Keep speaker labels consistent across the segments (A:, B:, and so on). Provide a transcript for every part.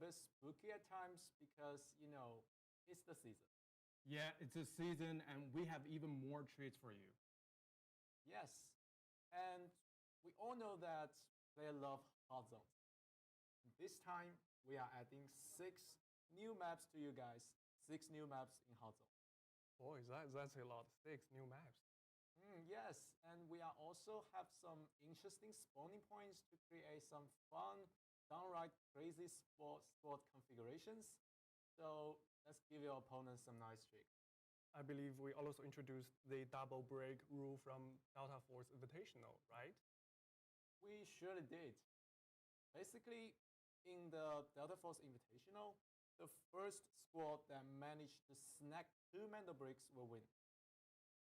A: bit spooky at times because, it's the season.
B: Yeah, it's a season, and we have even more treats for you.
A: Yes, and we all know that players love hot zones. This time, we are adding 6 new maps to you guys. 6 new maps in hot zone.
C: Boy, that's a lot. 6 new maps.
A: Yes, and we are also have some interesting spawning points to create some fun, downright crazy sport configurations. So let's give your opponent some nice tricks.
C: I believe we also introduced the double break rule from Delta Force Invitational, right?
A: We surely did. Basically, in the Delta Force Invitational, the first squad that managed to snag 2 mana bricks will win.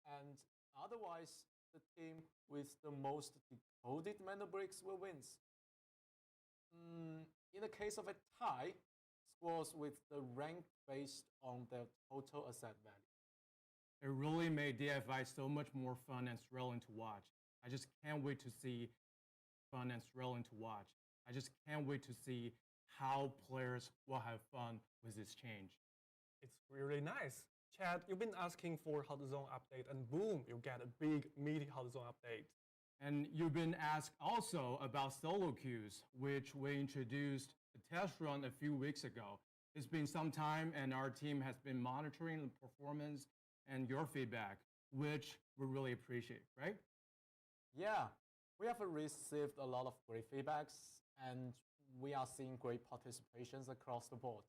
A: And otherwise, the team with the most decoded mana bricks will win. In the case of a tie, squads with the rank based on their total asset value.
B: It really made DFI so much more fun and thrilling to watch. I just can't wait to see fun and thrilling to watch. I just can't wait to see how players will have fun with this change.
C: It's really nice. Chad, you've been asking for Hot Zone update, and boom, you get a big, meaty Hot Zone update.
B: And you've been asked also about solo queues, which we introduced a test run a few weeks ago. It's been some time, and our team has been monitoring the performance and your feedback, which we really appreciate, right?
A: Yeah, we have received a lot of great feedbacks, and we are seeing great participations across the board.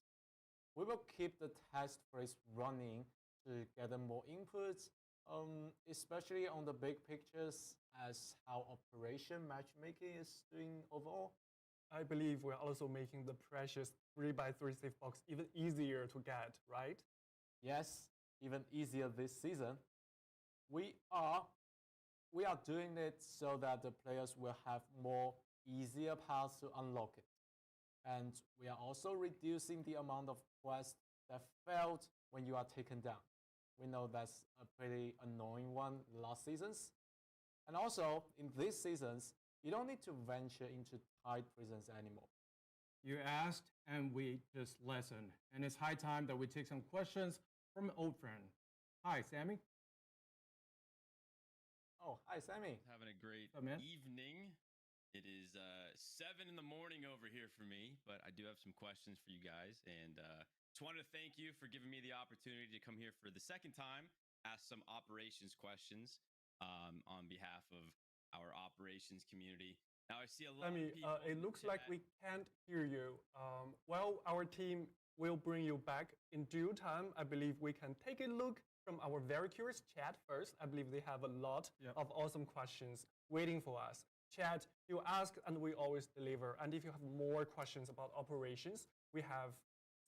A: We will keep the test phase running to gather more inputs, especially on the big pictures as how operation matchmaking is doing overall.
C: I believe we're also making the precious 3x3 safe box even easier to get, right?
A: Yes, even easier this season. We are doing it so that the players will have more easier paths to unlock it. And we are also reducing the amount of quests that failed when you are taken down. We know that's a pretty annoying one last seasons. And also, in these seasons, you don't need to venture into tight prisons anymore.
B: You asked, and we just listened. And it's high time that we take some questions from an old friend. Hi, Sammy.
A: Oh, hi, Sammy.
D: Having a great evening. It is 7 in the morning over here for me, but I do have some questions for you guys. And just wanted to thank you for giving me the opportunity to come here for the second time, ask some operations questions on behalf of our operations community. Now I see a lot of people.
C: It looks like we can't hear you. Well, our team will bring you back in due time. I believe we can take a look from our very curious chat first. I believe they have a lot of awesome questions waiting for us. Chat, you ask and we always deliver. And if you have more questions about operations, we have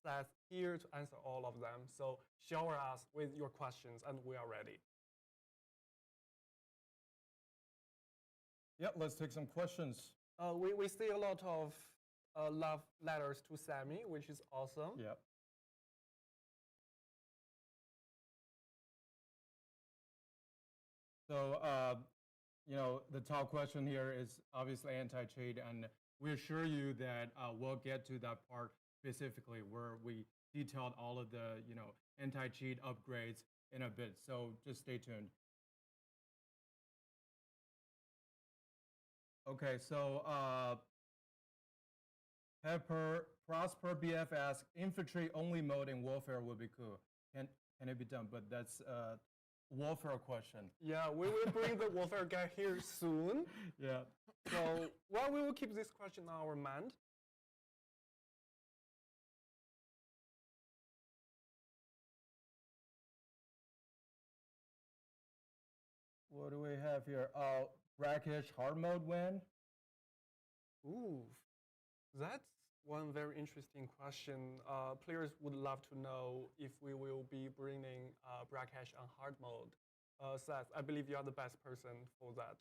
C: Seth here to answer all of them. So shower us with your questions and we are ready.
B: Yeah, let's take some questions.
C: We see a lot of love letters to Sammy, which is awesome.
B: Yeah. So, the top question here is obviously anti-cheat, and we assure you that we'll get to that part specifically where we detailed all of the, anti-cheat upgrades in a bit. So just stay tuned. Okay, so Prosper BF asks, infantry only mode in warfare would be cool. Can it be done? But that's warfare question.
C: Yeah, we will bring the warfare guy here soon.
B: Yeah.
C: So, well, we will keep this question on our mind.
B: What do we have here? Brackish hard mode win.
C: Ooh, that's one very interesting question. Players would love to know if we will be bringing Brackish on hard mode. Seth, I believe you are the best person for that.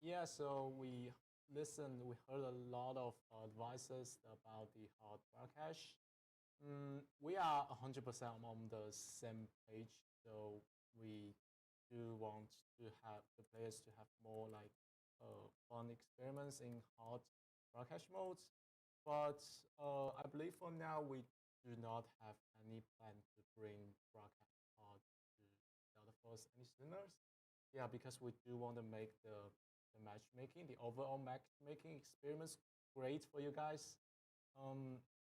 A: Yeah, so we heard a lot of advices about the hard broadcast. We are 100% on the same page, so we do want to have the players to have more like fun experiments in hard broadcast modes. But I believe for now we do not have any plan to bring broadcast pod to Delta any sooner. Yeah, because we do want to make the matchmaking, the overall matchmaking experience great for you guys.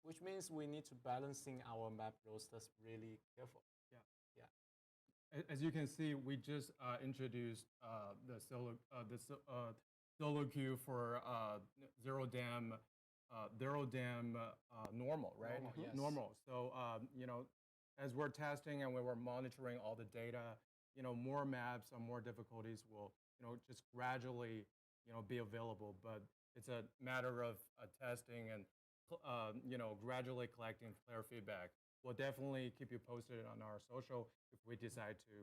A: Which means we need to balancing our map rosters really careful.
B: Yeah.
A: Yeah.
B: As you can see, we just introduced the solo queue for zero dam normal, right?
A: Normal, yes.
B: Normal. So you know, as we're testing and when we're monitoring all the data, you know, more maps and more difficulties will, you know, just gradually, you know, be available. But it's a matter of testing and you know, gradually collecting player feedback. We'll definitely keep you posted on our social if we decide to,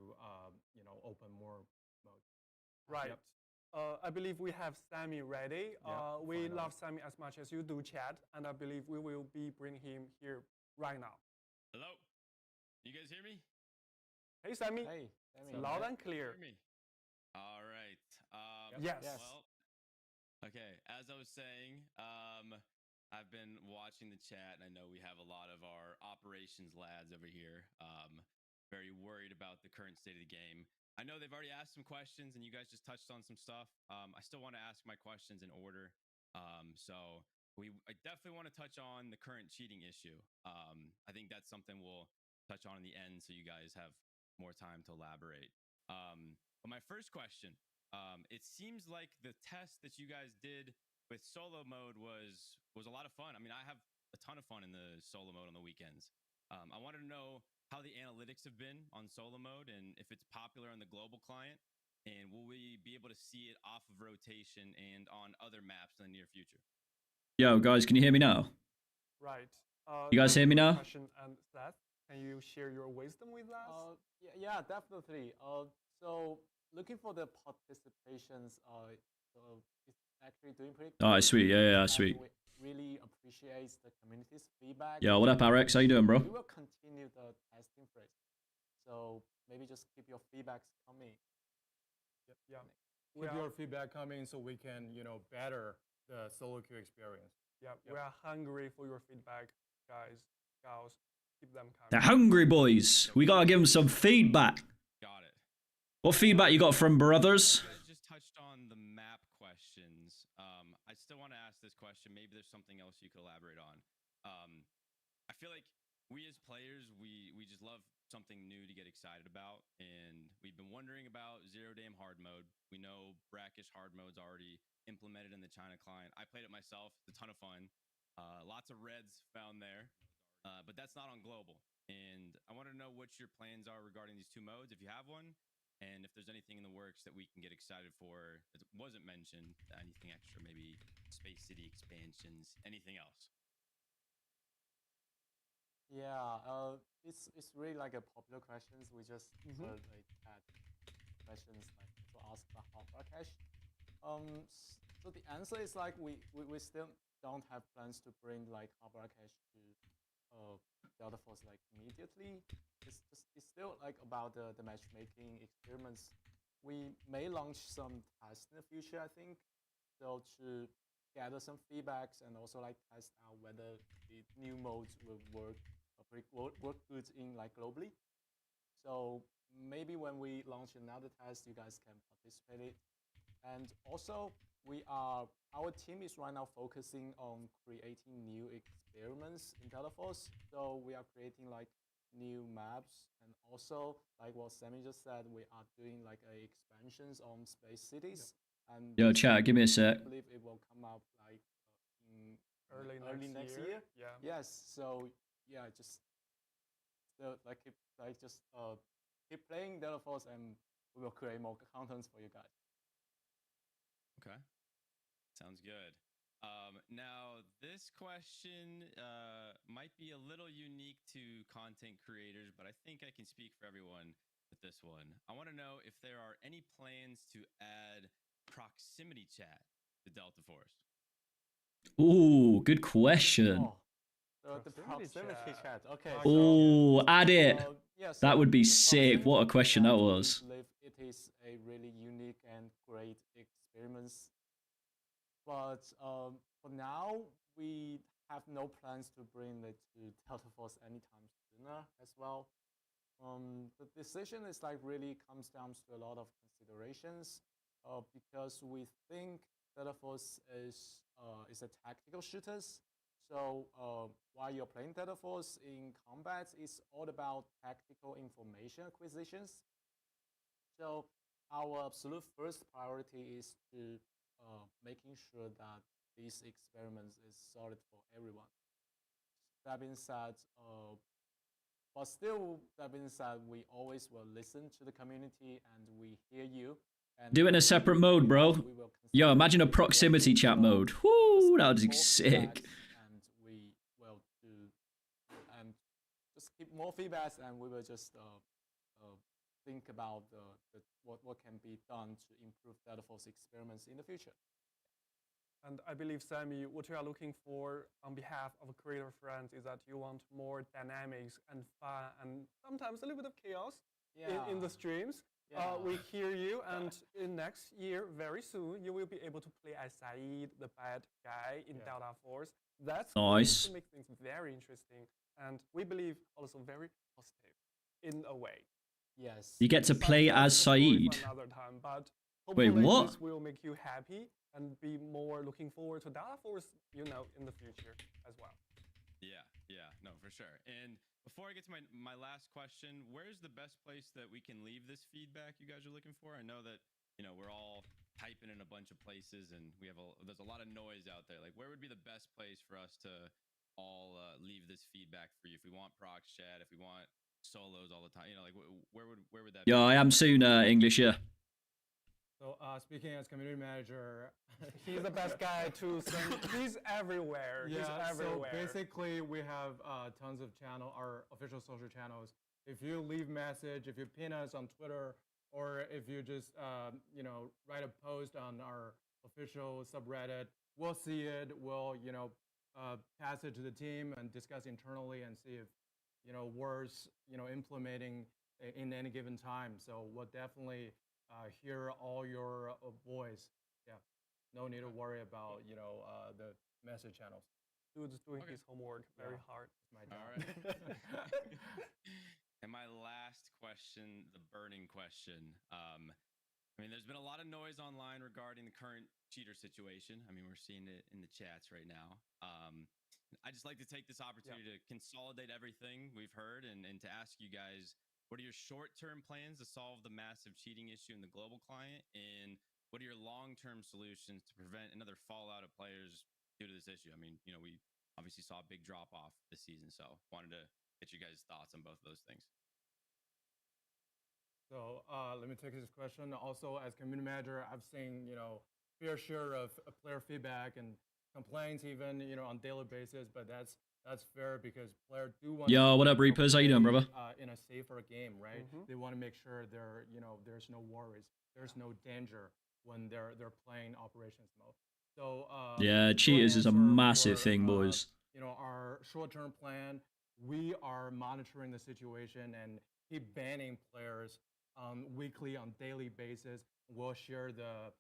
B: you know, open more modes.
C: Right.
B: Yep.
C: I believe we have Sammy ready.
B: Yeah,
C: We
B: finally.
C: love Sammy as much as you do, Chad, and I believe we will be bringing him here right now.
D: Hello? You guys hear me?
C: Hey, Sammy.
A: Hey, Sammy.
C: Loud and clear.
D: Hear me? All right.
C: Yes.
D: Well, okay. As I was saying, I've been watching the chat, and I know we have a lot of our operations lads over here. Very worried about the current state of the game. I know they've already asked some questions, and you guys just touched on some stuff. I still want to ask my questions in order. So I definitely want to touch on the current cheating issue. I think that's something we'll touch on in the end, so you guys have more time to elaborate. But my first question, it seems like the test that you guys did with solo mode was a lot of fun. I mean, I have a ton of fun in the solo mode on the weekends. I wanted to know how the analytics have been on solo mode and if it's popular on the global client, and will we be able to see it off of rotation and on other maps in the near future?
E: Yo, guys, can you hear me now?
C: Right.
E: You guys hear me now?
C: Question, and Seth, can you share your wisdom with us?
A: Yeah, definitely. So looking for the participations, so it's actually doing pretty good.
E: All right, sweet. Yeah,
A: and
E: sweet.
A: We really appreciate the community's feedback.
E: Yo, what up, RX? How you doing, bro?
A: We will continue the testing phase. So maybe just keep your feedbacks coming.
C: Yeah.
B: Keep your feedback coming so we can, you know, better the solo queue experience.
C: Yeah, we are hungry for your feedback, guys, gals. Keep them coming.
E: They're hungry, boys. We gotta give them some feedback.
D: Got it.
E: What feedback you got from brothers?
D: You guys just touched on the map questions. I still want to ask this question. Maybe there's something else you could elaborate on. I feel like we as players, we just love something new to get excited about, and we've been wondering about zero dam hard mode. We know brackish hard mode's already implemented in the China client. I played it myself. It's a ton of fun. Lots of reds found there, but that's not on global. And I want to know what your plans are regarding these two modes, if you have one, and if there's anything in the works that we can get excited for that wasn't mentioned, anything extra, maybe Space City expansions, anything else.
A: Yeah, it's really like a popular questions. We just like had questions like to ask about hardware cache. So the answer is like we still don't have plans to bring like hardware cache to Delta Force like immediately. It's still like about the matchmaking experiments. We may launch some tests in the future, I think, so to gather some feedbacks and also like test out whether the new modes will work good in like globally. So maybe when we launch another test, you guys can participate it. And also, our team is right now focusing on creating new experiments in Delta Force. So we are creating like new maps, and also like what Sammy just said, we are doing like expansions on space cities. And
E: Yo, chat, give me a sec.
A: I believe it will come out like in
C: early
A: next year.
C: Yeah.
A: Yes. So yeah, just keep playing Delta Force, and we will create more contents for you guys.
D: Okay. Sounds good. Now, this question might be a little unique to content creators, but I think I can speak for everyone with this one. I want to know if there are any plans to add proximity chat to Delta Force.
E: Ooh, good question.
A: The proximity chat. Okay.
E: Ooh, add it.
A: Yeah, so
E: That would be
A: the
E: sick. What a
A: proximity
E: question
A: chat,
E: that was.
A: I believe it is a really unique and great experiment. But for now, we have no plans to bring it to Delta Force anytime sooner as well. The decision is like really comes down to a lot of considerations because we think Delta Force is a tactical shooters. So while you're playing Delta Force in combat, it's all about tactical information acquisitions. So our absolute first priority is to making sure that these experiments is solid for everyone. That being said, but still, that being said, we always will listen to the community and we hear you. And
E: Do it in a separate mode, bro. Yo, imagine a proximity chat mode. Whoo, that would be sick.
A: And we will do and just keep more feedbacks, and we will just think about what can be done to improve Delta Force experiments in the future.
C: And I believe, Sammy, what you are looking for on behalf of creator friends is that you want more dynamics and fun and sometimes a little bit of chaos in the streams.
A: Yeah.
C: We hear you, and in next year, very soon, you will be able to play as Saeed, the bad guy in Delta Force. That's
E: nice.
C: going to make things very interesting, and we believe also very positive in a way.
A: Yes.
E: You get to play as Saeed.
C: Another time, but
E: wait, what?
C: This will make you happy and be more looking forward to Delta Force, in the future as well.
D: Yeah, no, for sure. And before I get to my last question, where's the best place that we can leave this feedback you guys are looking for? I know that, we're all typing in a bunch of places and there's a lot of noise out there. Like, where would be the best place for us to all leave this feedback for you? If we want prox chat, if we want solos all the time, where would that be?
E: Yeah, I am soon English, yeah.
B: So speaking as community manager,
C: he's the best guy to send. He's everywhere.
B: Yeah,
C: he's everywhere.
B: So basically we have tons of our official social channels. If you leave message, if you pin us on Twitter, or if you just write a post on our official subreddit, we'll see it. We'll pass it to the team and discuss internally and see if words implementing in any given time. So we'll definitely hear all your voice. Yeah, no need to worry about the message channels.
C: Dude's doing his homework very hard.
B: It's my job.
D: All right. And my last question, the burning question. There's been a lot of noise online regarding the current cheater situation. We're seeing it in the chats right now. I just like to take this opportunity to consolidate everything we've heard and to ask you guys, what are your short-term plans to solve the massive cheating issue in the global client? And what are your long-term solutions to prevent another fallout of players due to this issue? We obviously saw a big drop-off this season, so wanted to get you guys' thoughts on both of those things.
B: So let me take this question. Also, as community manager, I've seen fair share of player feedback and complaints even on daily basis, but that's fair because players do want.
E: Yo, what up, Reapers? How you doing, brother?
B: In a safer game, right? They want to make sure there's no worries, there's no danger when they're playing operations mode. So
E: yeah, cheaters is a massive thing, boys.
B: Our short-term plan, we are monitoring the situation and keep banning players weekly, on daily basis. We'll share the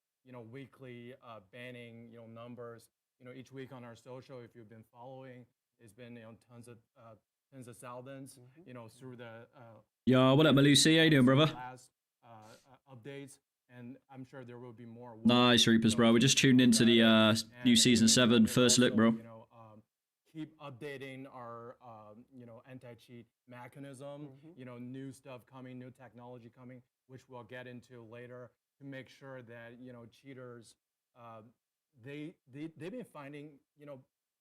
B: weekly banning numbers each week on our social. If you've been following, it's been tens of thousands through the
E: yo, what up, Malusi? How you doing, brother?
B: Last updates, and I'm sure there will be more.
E: Nice, Reapers, bro. We just tuned into the new season 7 first look, bro.
B: Keep updating our anti-cheat mechanism. New stuff coming, new technology coming, which we'll get into later, to make sure that cheaters they've been finding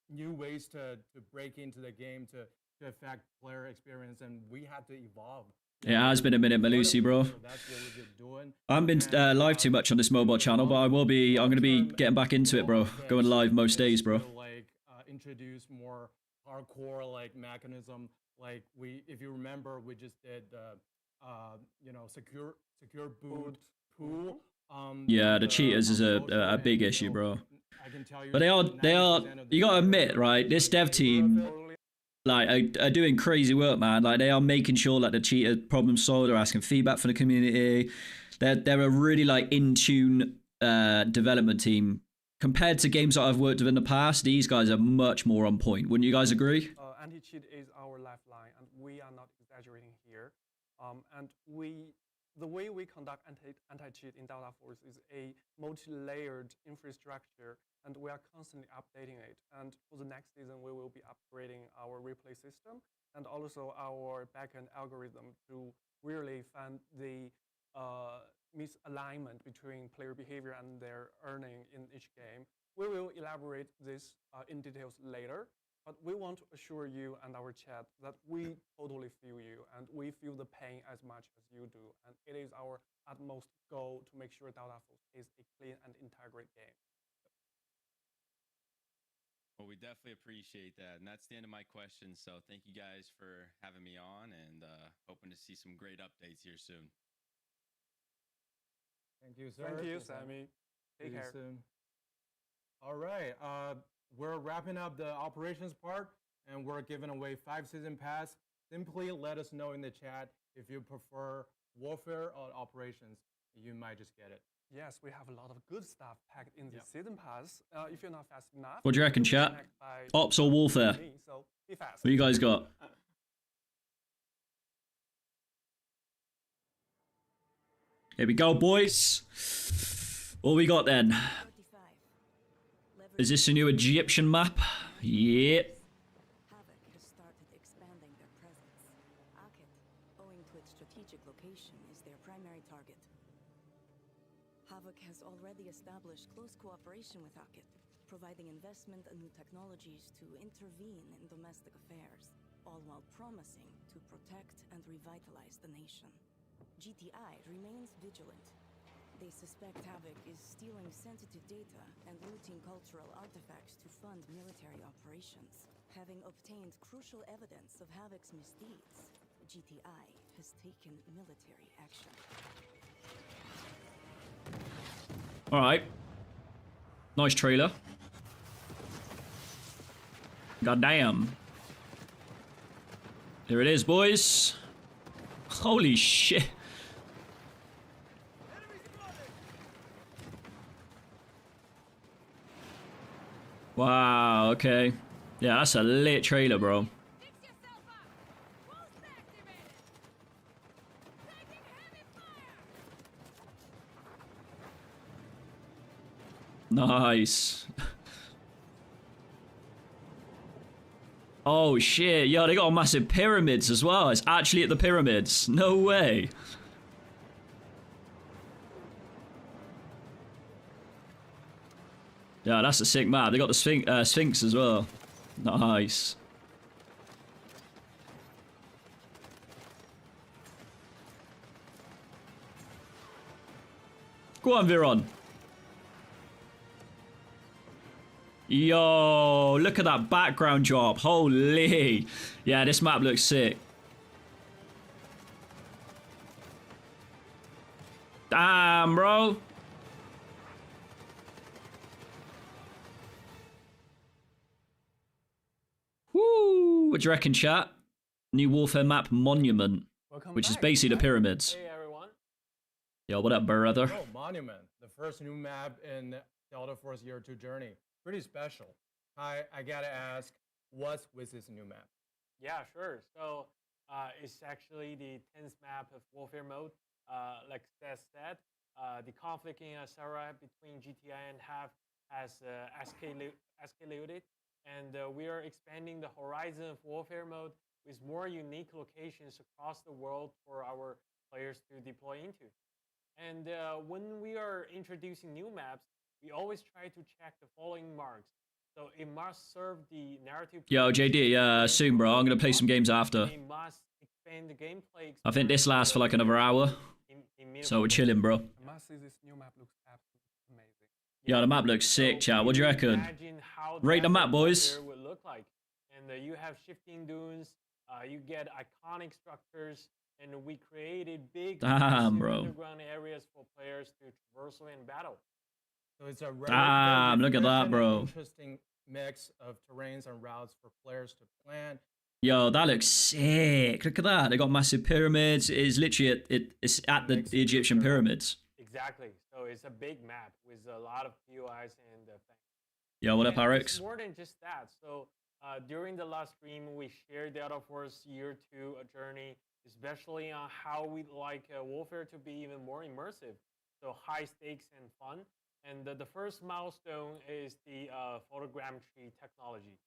B: new ways to break into the game to affect player experience, and we have to evolve.
E: It has been a minute, Malusi, bro.
B: So that's what we've been doing.
E: I haven't been live too much on this mobile channel, but I'm going to be getting back into it, bro. Going live most days, bro.
B: Introduce more hardcore mechanism. If you remember, we just did secure boot pool.
E: Yeah, the cheaters is a big issue, bro.
B: I can tell you,
E: but they are. You gotta admit, right? This dev team are doing crazy work, man. They are making sure the cheater problem solved. They're asking feedback from the community. They're a really in tune development team compared to games that I've worked with in the past, these guys are much more on point. Wouldn't you guys agree?
C: Anti-cheat is our lifeline, and we are not exaggerating here. And the way we conduct anti-cheat in Dota Force is a multi-layered infrastructure, and we are constantly updating it. And for the next season, we will be upgrading our replay system and also our backend algorithm to really find the misalignment between player behavior and their earning in each game. We will elaborate this in details later. But we want to assure you and our chat that we totally feel you and we feel the pain as much as you do. And it is our utmost goal to make sure Dota Force is a clean and integrated game.
D: Well, we definitely appreciate that. And that's the end of my questions. So thank you guys for having me on and hoping to see some great updates here soon.
B: Thank you, sir.
C: Thank you, Sammy. Take care.
B: Soon. All right. We're wrapping up the operations part, and we're giving away 5 season pass. Simply let us know in the chat if you prefer warfare or operations. You might just get it.
C: Yes, we have a lot of good stuff packed in the season pass. If you're not fast enough,
E: What do you reckon, chat? Ops or warfare?
C: So be fast.
E: What you guys got? Here we go, boys. What we got then? Is this a new Egyptian map? Yep.
F: Havoc has started expanding their presence. Akit, owing to its strategic location, is their primary target. Havoc has already established close cooperation with Akit, providing investment and new technologies to intervene in domestic affairs, all while promising to protect and revitalize the nation. GTI remains vigilant. They suspect Havoc is stealing sensitive data and looting cultural artifacts to fund military operations. Having obtained crucial evidence of Havoc's misdeeds, GTI has taken military action.
E: Alright. Nice trailer. God damn. Here it is, boys. Holy shit. Wow, okay. Yeah, that's a lit trailer, bro. Nice. Oh shit, yo, they got massive pyramids as well. It's actually at the pyramids. No way. Yeah, that's a sick map. They got the Sphinx as well. Nice. Go on, Viron. Yo, look at that background job. Holy. Yeah, this map looks sick. Damn, bro. Woo! What do you reckon, chat? New warfare map Monument, which is basically the pyramids.
C: Hey, everyone.
E: Yo, what up, brother?
B: Oh, Monument, the first new map in Delta Force Year 2 Journey. Pretty special. I gotta ask, what's with this new map?
G: Yeah, sure. So it's actually the 10th map of warfare mode. Like Seth said, the conflict in Asara between GTI and HAV has escalated, and we are expanding the horizon of warfare mode with more unique locations across the world for our players to deploy into. And when we are introducing new maps, we always try to check the following marks. So it must serve the narrative.
E: Yo, JD, soon, bro. I'm gonna play some games after.
G: It must expand the gameplay.
E: I think this lasts for like another hour. So we're chilling, bro.
C: I must say this new map looks absolutely amazing.
E: Yeah, the map looks sick, chat. What do you reckon? Rate the map, boys.
G: Would look like. And you have shifting dunes. You get iconic structures, and we created big underground areas for players to traverse and battle.
B: So it's a
E: look at that, bro.
B: Interesting mix of terrains and routes for players to plan.
E: Yo, that looks sick. Look at that. They got massive pyramids. It's literally it's at the Egyptian pyramids.
G: exactly. So it's a big map with a lot of POIs and things.
E: Yo, what up,
G: And
E: Arix?
G: it's more than just that. So during the last stream, we shared Delta Force Year 2 a journey, especially on how we'd like Warfare to be even more immersive. So high stakes and fun. And the first milestone is the photogrammetry technology.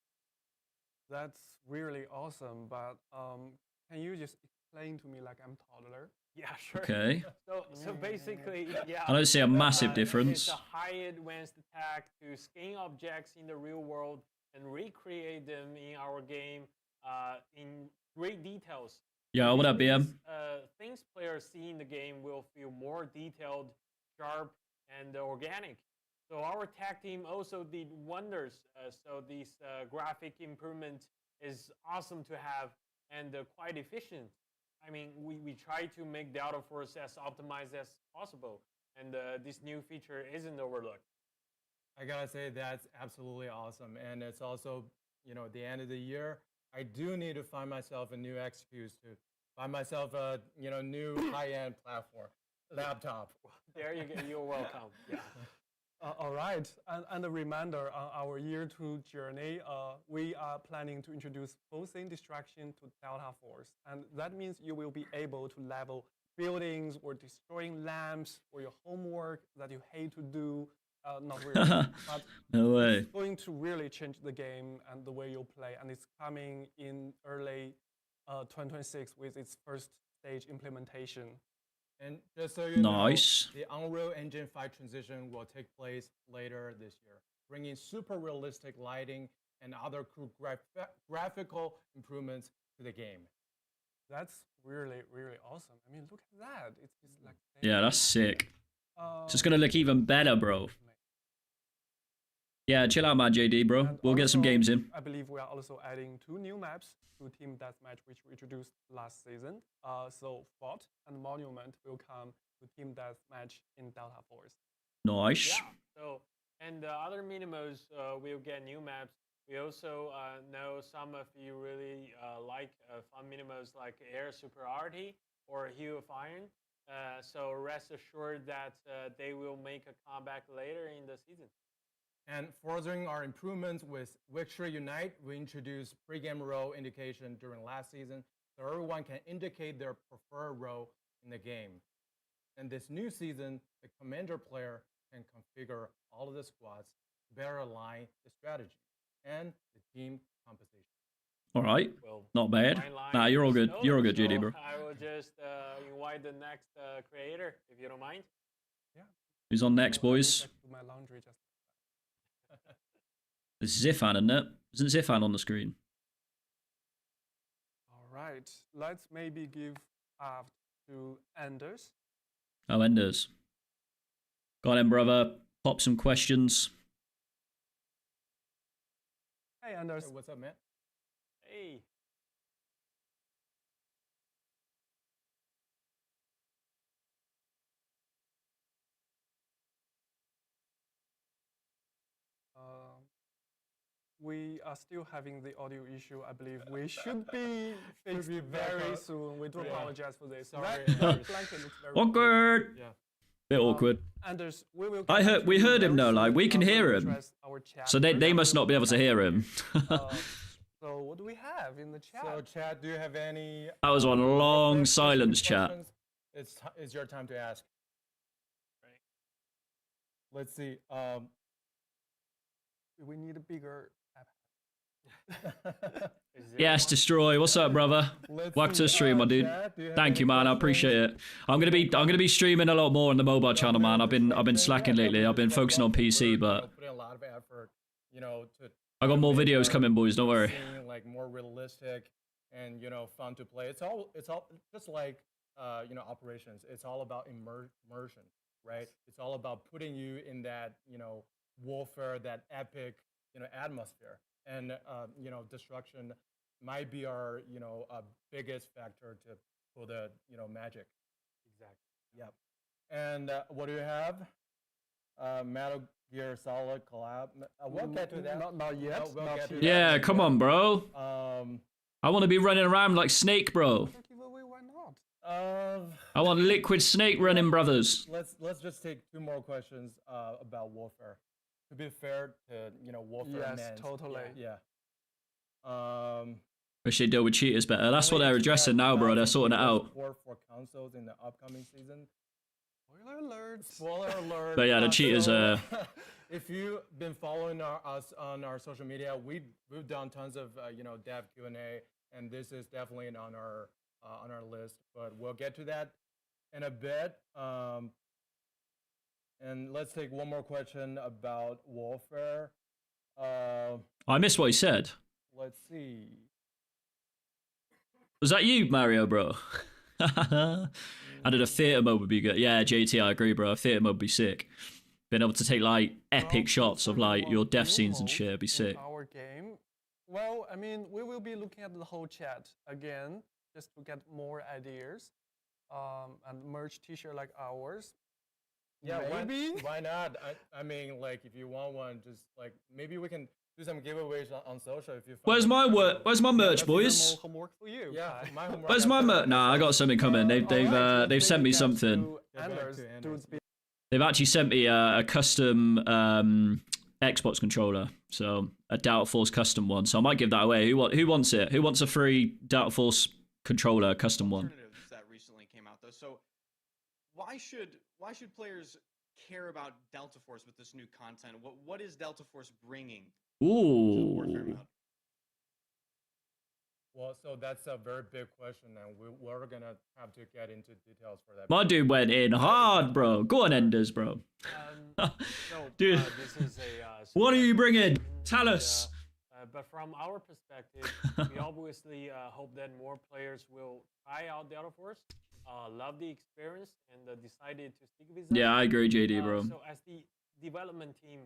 C: That's really awesome, but can you just explain to me like I'm toddler?
G: Yeah, sure.
E: Okay.
G: So basically, yeah.
E: I don't see a massive difference.
G: It's a high advanced attack to scan objects in the real world and recreate them in our game in great details.
E: Yo, what up, BM?
G: Things players see in the game will feel more detailed, sharp, and organic. So our tech team also did wonders. So this graphic improvement is awesome to have and quite efficient. I mean, we try to make Delta Force as optimized as possible, and this new feature isn't overlooked.
B: I gotta say that's absolutely awesome, and it's also the end of the year. I do need to find myself a new excuse to buy myself a new high-end platform laptop.
G: There you go. You're welcome. Yeah.
C: All right, and a reminder on our Year 2 journey, we are planning to introduce posing distraction to Delta Force, and that means you will be able to level buildings or destroying lamps or your homework that you hate to do. Not really, but
E: No way.
C: it's going to really change the game and the way you play, and it's coming in early 2026 with its first stage implementation.
B: And just so you know,
E: Nice.
B: the Unreal Engine 5 transition will take place later this year, bringing super realistic lighting and other cool graphical improvements to the game.
C: That's really, really awesome. I mean, look at that. It's like
E: Yeah, that's sick. It's just gonna look even better, bro. Yeah, chill out, man, JD, bro.
C: And
E: We'll get some
C: also,
E: games in.
C: I believe we are also adding 2 new maps to Team Deathmatch, which we introduced last season. So Fort and Monument will come to Team Deathmatch in Delta Force.
E: Nice.
G: Yeah. So and the other minimos will get new maps. We also know some of you really like fun minimos like Air Superiority or Hue of Iron. So rest assured that they will make a comeback later in the season.
B: And furthering our improvements with Victory Unite, we introduced pre-game role indication during last season, so everyone can indicate their preferred role in the game. And this new season, the commander player can configure all of the squads to better align the strategy and the team composition.
E: All right.
G: Well,
E: Not bad.
G: fine line
E: Nah, you're all
G: is
E: good.
G: known,
E: You're all good,
G: so
E: JD, bro.
G: I will just invite the next creator, if you don't mind.
C: Yeah.
E: Who's on next,
C: So I went
E: boys?
C: back to my laundry just
E: It's Zifan, isn't it? Isn't Zifan on the screen?
C: All right. Let's maybe give up to Anders.
E: Oh, Enders. Got him, brother. Pop some questions.
C: Hey, Anders.
B: Hey, what's up, man?
G: Hey.
C: We are still having the audio issue. I believe we should be fixed
B: be back
C: very
B: up.
C: soon. We do
B: Yeah.
C: apologize for this.
B: Sorry,
C: That
B: Anders.
C: blanket looks very
E: Awkward.
B: Yeah.
E: Bit awkward.
C: Anders, we will.
E: I
C: get
E: heard-
C: back to
E: we
C: you
E: heard him
C: very
E: though, like,
C: soon.
E: we can
C: We'll
E: hear him.
C: address our chat
E: So they
C: first,
E: must
C: and
E: not be able to
C: we'll
E: hear
C: get
E: him.
C: back. So what do we have in the chat?
B: So, chat, do you have any?
E: That was one long silence, chat.
B: questions? It's your time to ask.
G: Right.
B: Let's see.
C: We need a bigger app.
G: Is there
E: Yes,
G: one?
E: Destroy. What's up, brother?
B: Let's
E: Welcome to the
B: see,
E: stream, my dude.
B: chat, do you have
E: Thank
B: any
E: you, man. I appreciate
B: questions?
E: it. I'm gonna be streaming a lot more on the mobile channel, man. I've been slacking lately. I've been focusing on PC, but
B: putting a lot of effort, to.
E: I got more
B: make
E: videos
B: our
E: coming, boys. Don't worry.
B: scene, like more realistic and fun to play. It's all just like operations. It's all about immersion, right? It's all about putting you in that warfare, that epic atmosphere, and destruction might be our biggest factor to for the magic.
G: Exactly.
B: Yep. And what do you have? Metal Gear Solid collab. We'll get to that.
C: Not yet.
B: We'll
C: not
B: get to
C: yet.
B: that.
E: Yeah, come on, bro.
B: Um,
E: I want to be running around like Snake, bro.
C: Giveaway, why not?
E: I want Liquid Snake running, brothers.
B: Let's just take 2 more questions about Warfare. To be fair to Warfare.
C: Yes, totally.
B: Yeah.
E: Wish they deal with cheaters better. That's what they're addressing now, bro. They're sorting it out.
B: Support for consoles in the upcoming season.
C: Spoiler alert.
B: Spoiler alert.
E: But yeah, the cheaters are.
B: If you've been following us on our social media, we've done tons of dev Q&A, and this is definitely on our list. But we'll get to that in a bit. And let's take 1 more question about Warfare.
E: I missed what he said.
B: Let's see.
E: Was that you, Mario, bro? I did a theater mode would be good. Yeah, JT, I agree, bro. A theater mode would be sick. Being able to take like epic shots of like your death scenes and shit would be sick.
C: Our game. Well, I mean, we will be looking at the whole chat again, just to get more ideas. And merch T-shirt like ours.
B: Yeah,
C: maybe.
B: Why not? I mean, like, if you want one, just like maybe we can do some giveaways on social. If you.
E: Where's my merch, boys?
C: More homework for you.
B: Yeah, my homework.
E: Where's my merch? Nah, I got something coming. They've sent me something. They've actually sent me a custom Xbox controller, so a Delta Force custom one. So I might give that away. Who wants it? Who wants a free Delta Force controller custom one?
H: Alternatives that recently came out though. So why should players care about Delta Force with this new content? What is Delta Force bringing to the Warfare mode?
B: Well, so that's a very big question, and we're gonna have to get into details for that.
E: My dude went in hard, bro. Go on, Enders, bro. Dude,
G: this is a,
E: what are you bringing? Tell us.
G: But from our perspective, we obviously hope that more players will try out Delta Force, love the experience, and decided to stick with it.
E: Yeah, I agree, JD, bro.
G: So as the development team,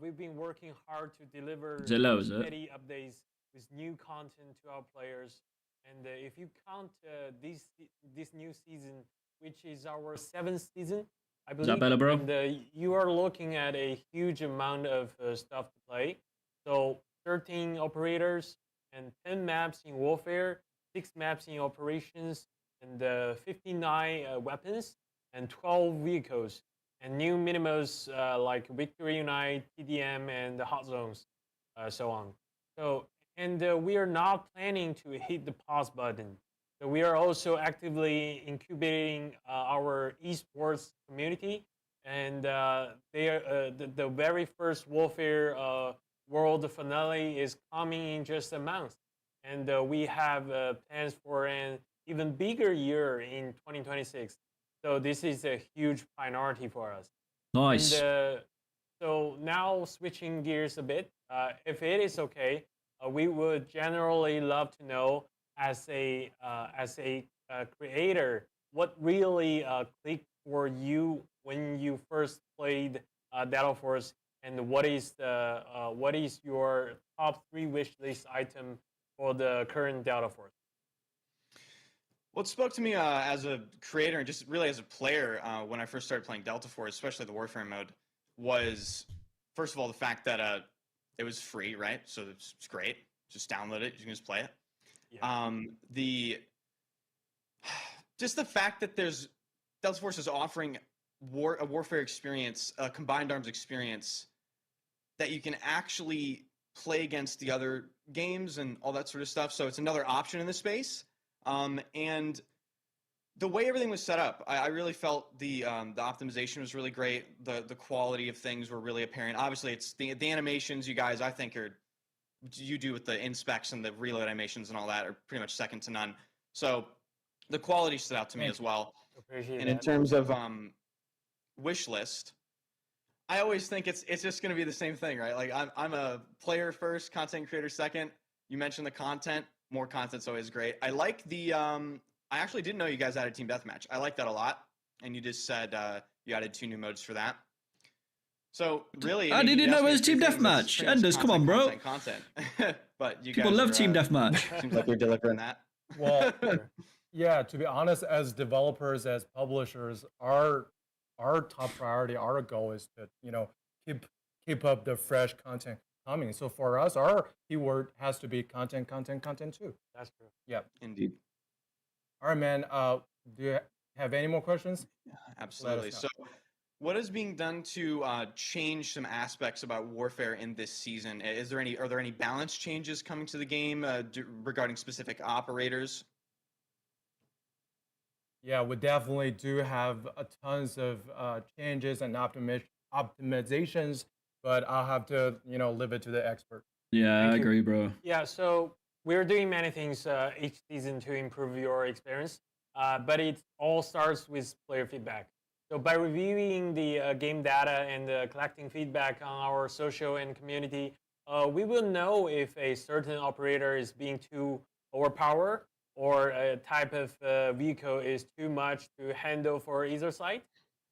G: we've been working hard to deliver steady updates with new content to our players. And if you count this new season, which is our 7th season, I believe,
E: is that better, bro?
G: And you are looking at a huge amount of stuff to play. So 13 operators and 10 maps in Warfare, 6 maps in Operations, and 59 weapons and 12 vehicles, and new minimums like Victory Unite, TDM, and the Hot Zones, so on. So, and we are not planning to hit the pause button. So we are also actively incubating our esports community, and they are, the very first Warfare World finale is coming in just a month, and we have plans for an even bigger year in 2026. So this is a huge priority for us.
E: Nice.
G: And, so now switching gears a bit, if it is okay, we would generally love to know as a creator, what really clicked for you when you first played Delta Force, and what is your top 3 wish list item for the current Delta Force?
H: What spoke to me as a creator and just really as a player when I first started playing Delta Force, especially the Warfare mode, was first of all the fact that it was free, right? So it's great. Just download it. You can just play it. Yeah. Just the fact that Delta Force is offering a Warfare experience, a combined arms experience that you can actually play against the other games and all that sort of stuff. So it's another option in the space. And the way everything was set up, I really felt the optimization was really great. The quality of things were really apparent. Obviously, it's the animations you guys, I think, you do with the inspects and the reload animations and all that are pretty much second to none. So the quality stood out to me as well. And in terms of wish list, I always think it's just going to be the same thing, right? Like I'm a player first, content creator second. You mentioned the content. More content's always great. I like the I actually didn't know you guys added team deathmatch. I like that a lot. And you just said you added 2 new modes for that. So really,
E: I didn't know it was team deathmatch. Enders, come on, bro.
H: Content. But you
E: people
H: guys
E: love team deathmatch.
H: Seems like you're delivering that.
B: Well, yeah. To be honest, as developers, as publishers, our top priority, our goal is to keep up the fresh content coming. So for us, our keyword has to be content too.
G: That's true.
B: Yeah,
H: indeed.
B: All right, man. Do you have any more questions?
H: Absolutely. So, what is being done to change some aspects about Warfare in this season? Are there any balance changes coming to the game regarding specific operators?
B: Yeah, we definitely do have tons of changes and optimizations, but I'll have to, leave it to the expert.
E: Yeah, I agree, bro.
G: Yeah, so we're doing many things each season to improve your experience, but it all starts with player feedback. So by reviewing the game data and collecting feedback on our social and community, we will know if a certain operator is being too overpowered or a type of vehicle is too much to handle for either side.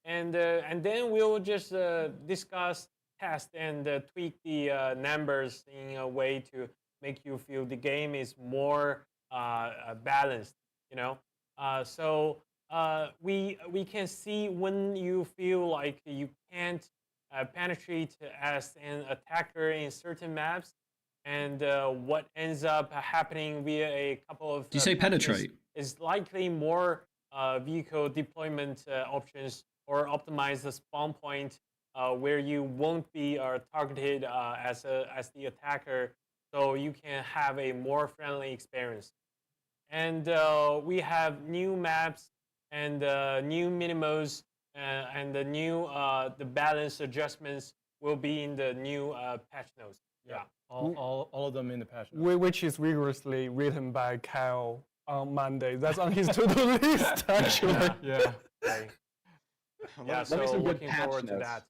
G: And then we'll just discuss, test, and tweak the numbers in a way to make you feel the game is more balanced, so we can see when you feel like you can't penetrate as an attacker in certain maps, and what ends up happening via a couple of
E: Do you say penetrate?
G: Is likely more vehicle deployment options or optimize the spawn point where you won't be targeted as the attacker, so you can have a more friendly experience. And we have new maps and new minimos, and the new the balance adjustments will be in the new patch notes. Yeah.
B: All of them in the patch notes.
C: Which is rigorously written by Kyle on Monday. That's on his to-do list, actually.
B: Yeah.
G: Right. Yeah,
H: Let
G: so
H: me some good
G: looking
H: patch
G: forward to
H: notes.
G: that.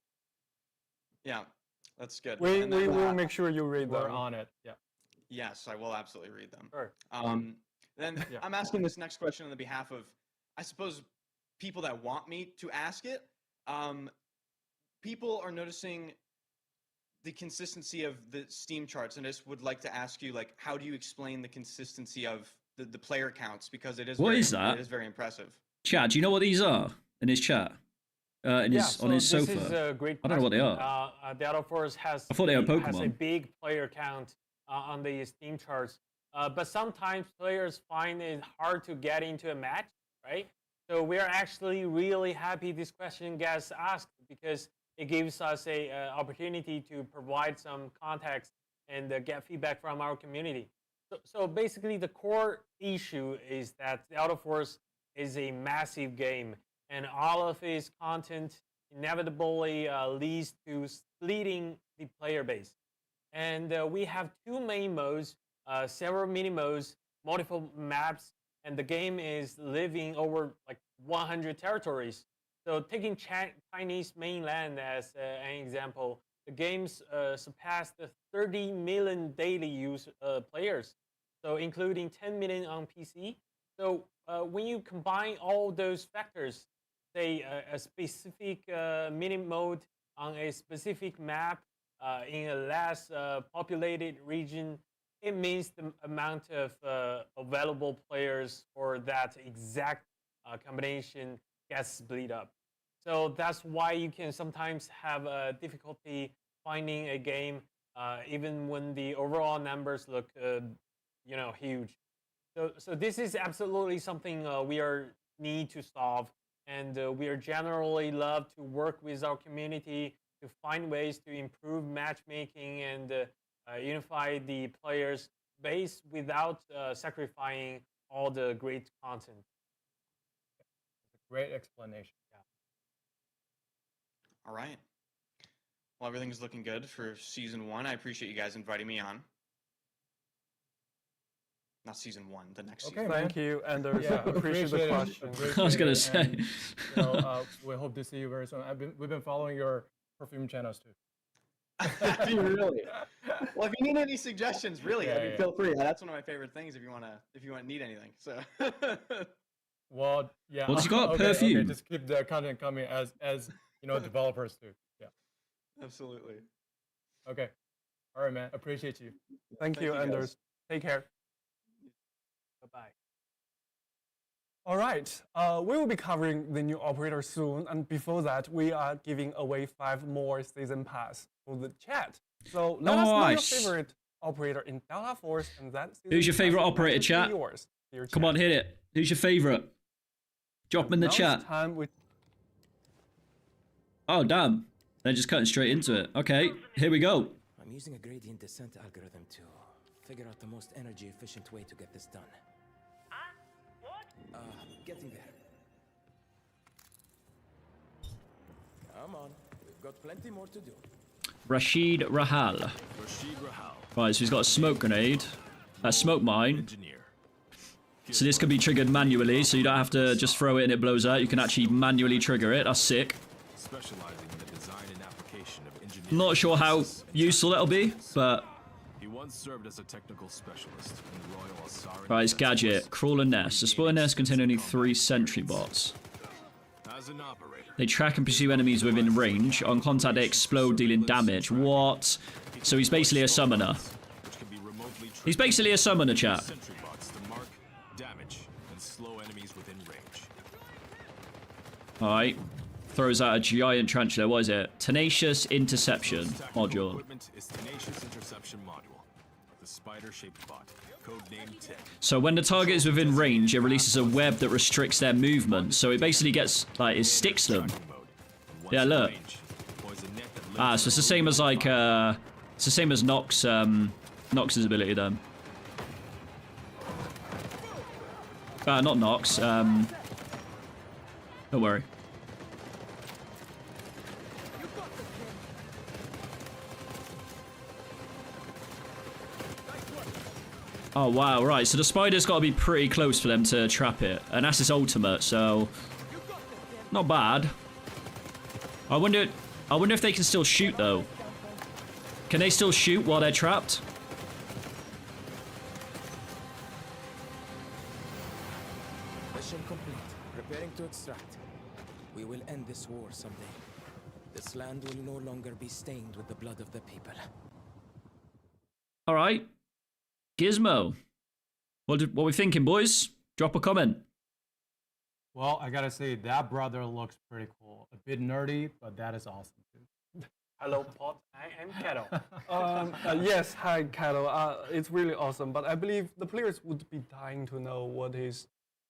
H: Yeah, that's good.
C: We
H: And then,
C: will make sure you read
B: We're
C: them.
B: on it. Yeah.
H: Yes, I will absolutely read them.
G: Sure.
H: Then
B: Yeah.
H: I'm asking this next question on the behalf of, I suppose, people that want me to ask it. People are noticing the consistency of the Steam charts, and I just would like to ask you, like, how do you explain the consistency of the player counts? Because it is
E: What is that?
H: It is very impressive.
E: Chat, do you know what these are in his chat? On his
G: This
E: sofa.
G: is a great
E: I don't know what they
G: question.
E: are.
G: Battleforce has
E: I thought they were
G: has a
E: Pokemon.
G: big player count on the Steam charts, but sometimes players find it hard to get into a match, right? So we are actually really happy this question gets asked, because it gives us a opportunity to provide some context and get feedback from our community. So basically, the core issue is that Battleforce is a massive game, and all of its content inevitably leads to splitting the player base. And we have two main modes, several mini modes, multiple maps, and the game is living over like 100 territories. So taking Chinese mainland as an example, the games surpassed the 30 million daily players, so including 10 million on PC. So when you combine all those factors, say a specific mini mode on a specific map in a less populated region, it means the amount of available players for that exact combination gets split up. So that's why you can sometimes have difficulty finding a game, even when the overall numbers look, huge. So this is absolutely something we need to solve, and we are generally love to work with our community to find ways to improve matchmaking and unify the players base without sacrificing all the great content.
B: Great explanation.
G: Yeah.
H: All right. Well, everything's looking good for season 1. I appreciate you guys inviting me on. Not season 1, the next season.
C: Thank you, Anders.
B: Yeah,
C: appreciate the question.
E: I was gonna say.
B: And, we hope to see you very soon. We've been following your perfume channels too.
H: Do you really? Well, if you need any suggestions, really, feel free. That's one of my favorite things. If you want to need anything. So.
B: Well, yeah.
E: What's got
B: okay,
E: perfume?
B: Okay, just keep the content coming as developers do. Yeah.
H: Absolutely.
B: Okay. All right, man. Appreciate you.
C: Thank you,
H: you, guys.
C: Anders. Take care.
G: Bye-bye.
C: All right, we will be covering the new operator soon, and before that, we are giving away 5 more season pass for the chat. So let us know your
E: Nice.
C: favorite operator in Battleforce, and that
E: Who's your favorite operator,
C: is
E: chat?
C: yours. Dear
E: Come
C: chat.
E: on, hit it. Who's your favorite? Drop them in the
C: Now
E: chat.
C: it's time we
E: Oh, damn. They're just cutting straight into it. Okay, here we go.
I: I'm using a gradient descent algorithm to figure out the most energy efficient way to get this done. What? Getting there. Come on, we've got plenty more to do.
E: Rashid Rahal. Right, so he's got a smoke grenade. A smoke mine. So this can be triggered manually, so you don't have to just throw it and it blows out. You can actually manually trigger it. That's sick. Not sure how useful that'll be, but...
J: He once served as a technical specialist in the Royal Asari.
E: Right, it's gadget. Crawler nest. The spoiler nest contain only 3 sentry bots.
J: As an operator,
E: They track and pursue enemies within range. On contact, they explode, dealing damage. What? So he's basically a summoner.
J: which can be remotely
E: He's basically a summoner, chat.
J: sentry bots to mark, damage, and slow enemies within range.
E: Alright. Throws out a giant tarantula. What is it? Tenacious Interception
J: Tactical
E: module.
J: equipment is Tenacious Interception Module, the spider-shaped bot, codenamed Tick.
E: So when the target is within range, it releases a web that restricts their movement. So it basically gets, like, it sticks them.
J: Mode. And once
E: Yeah,
J: in
E: look.
J: range, deploys a net that
E: Ah,
J: limits
E: so it's the same as, like, it's the same as Nox, Nox's ability then. Not Nox, don't worry. Oh wow, right, so the spider's got to be pretty close for them to trap it. And that's its ultimate, so... Not bad. I wonder if they can still shoot, though. Can they still shoot while they're trapped?
I: Mission complete. Preparing to extract. We will end this war someday. This land will no longer be stained with the blood of the people.
E: Alright. Gizmo. What we thinking, boys? Drop a comment.
B: Well, I gotta say, that brother looks pretty cool. A bit nerdy, but that is awesome, too.
G: Hello, Pot. I am Kettle.
C: yes, hi, Kato. It's really awesome, but I believe the players would be dying to know what is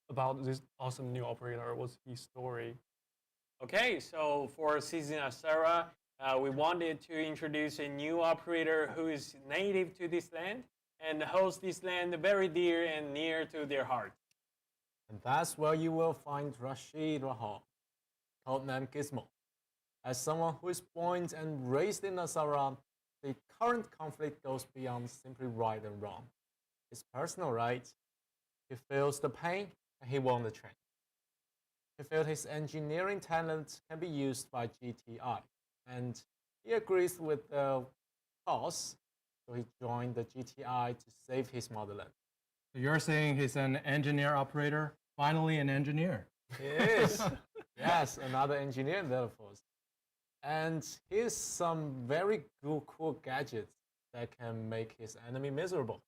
C: about this awesome new operator. What's his story?
G: Okay, so for Season Asara, we wanted to introduce a new operator who is native to this land and holds this land very dear and near to their heart.
A: And that's where you will find Rashid Rahal, codenamed Gizmo. As someone who is born and raised in Asara, the current conflict goes beyond simply right and wrong. It's personal, right? He feels the pain and he won the training. He felt his engineering talent can be used by GTI, and he agrees with the cause, so he joined the GTI to save his motherland.
B: So you're saying he's an engineer operator? Finally an engineer.
A: He is. Yes, another engineer in the force. And here's some very cool gadgets that can make his enemy miserable.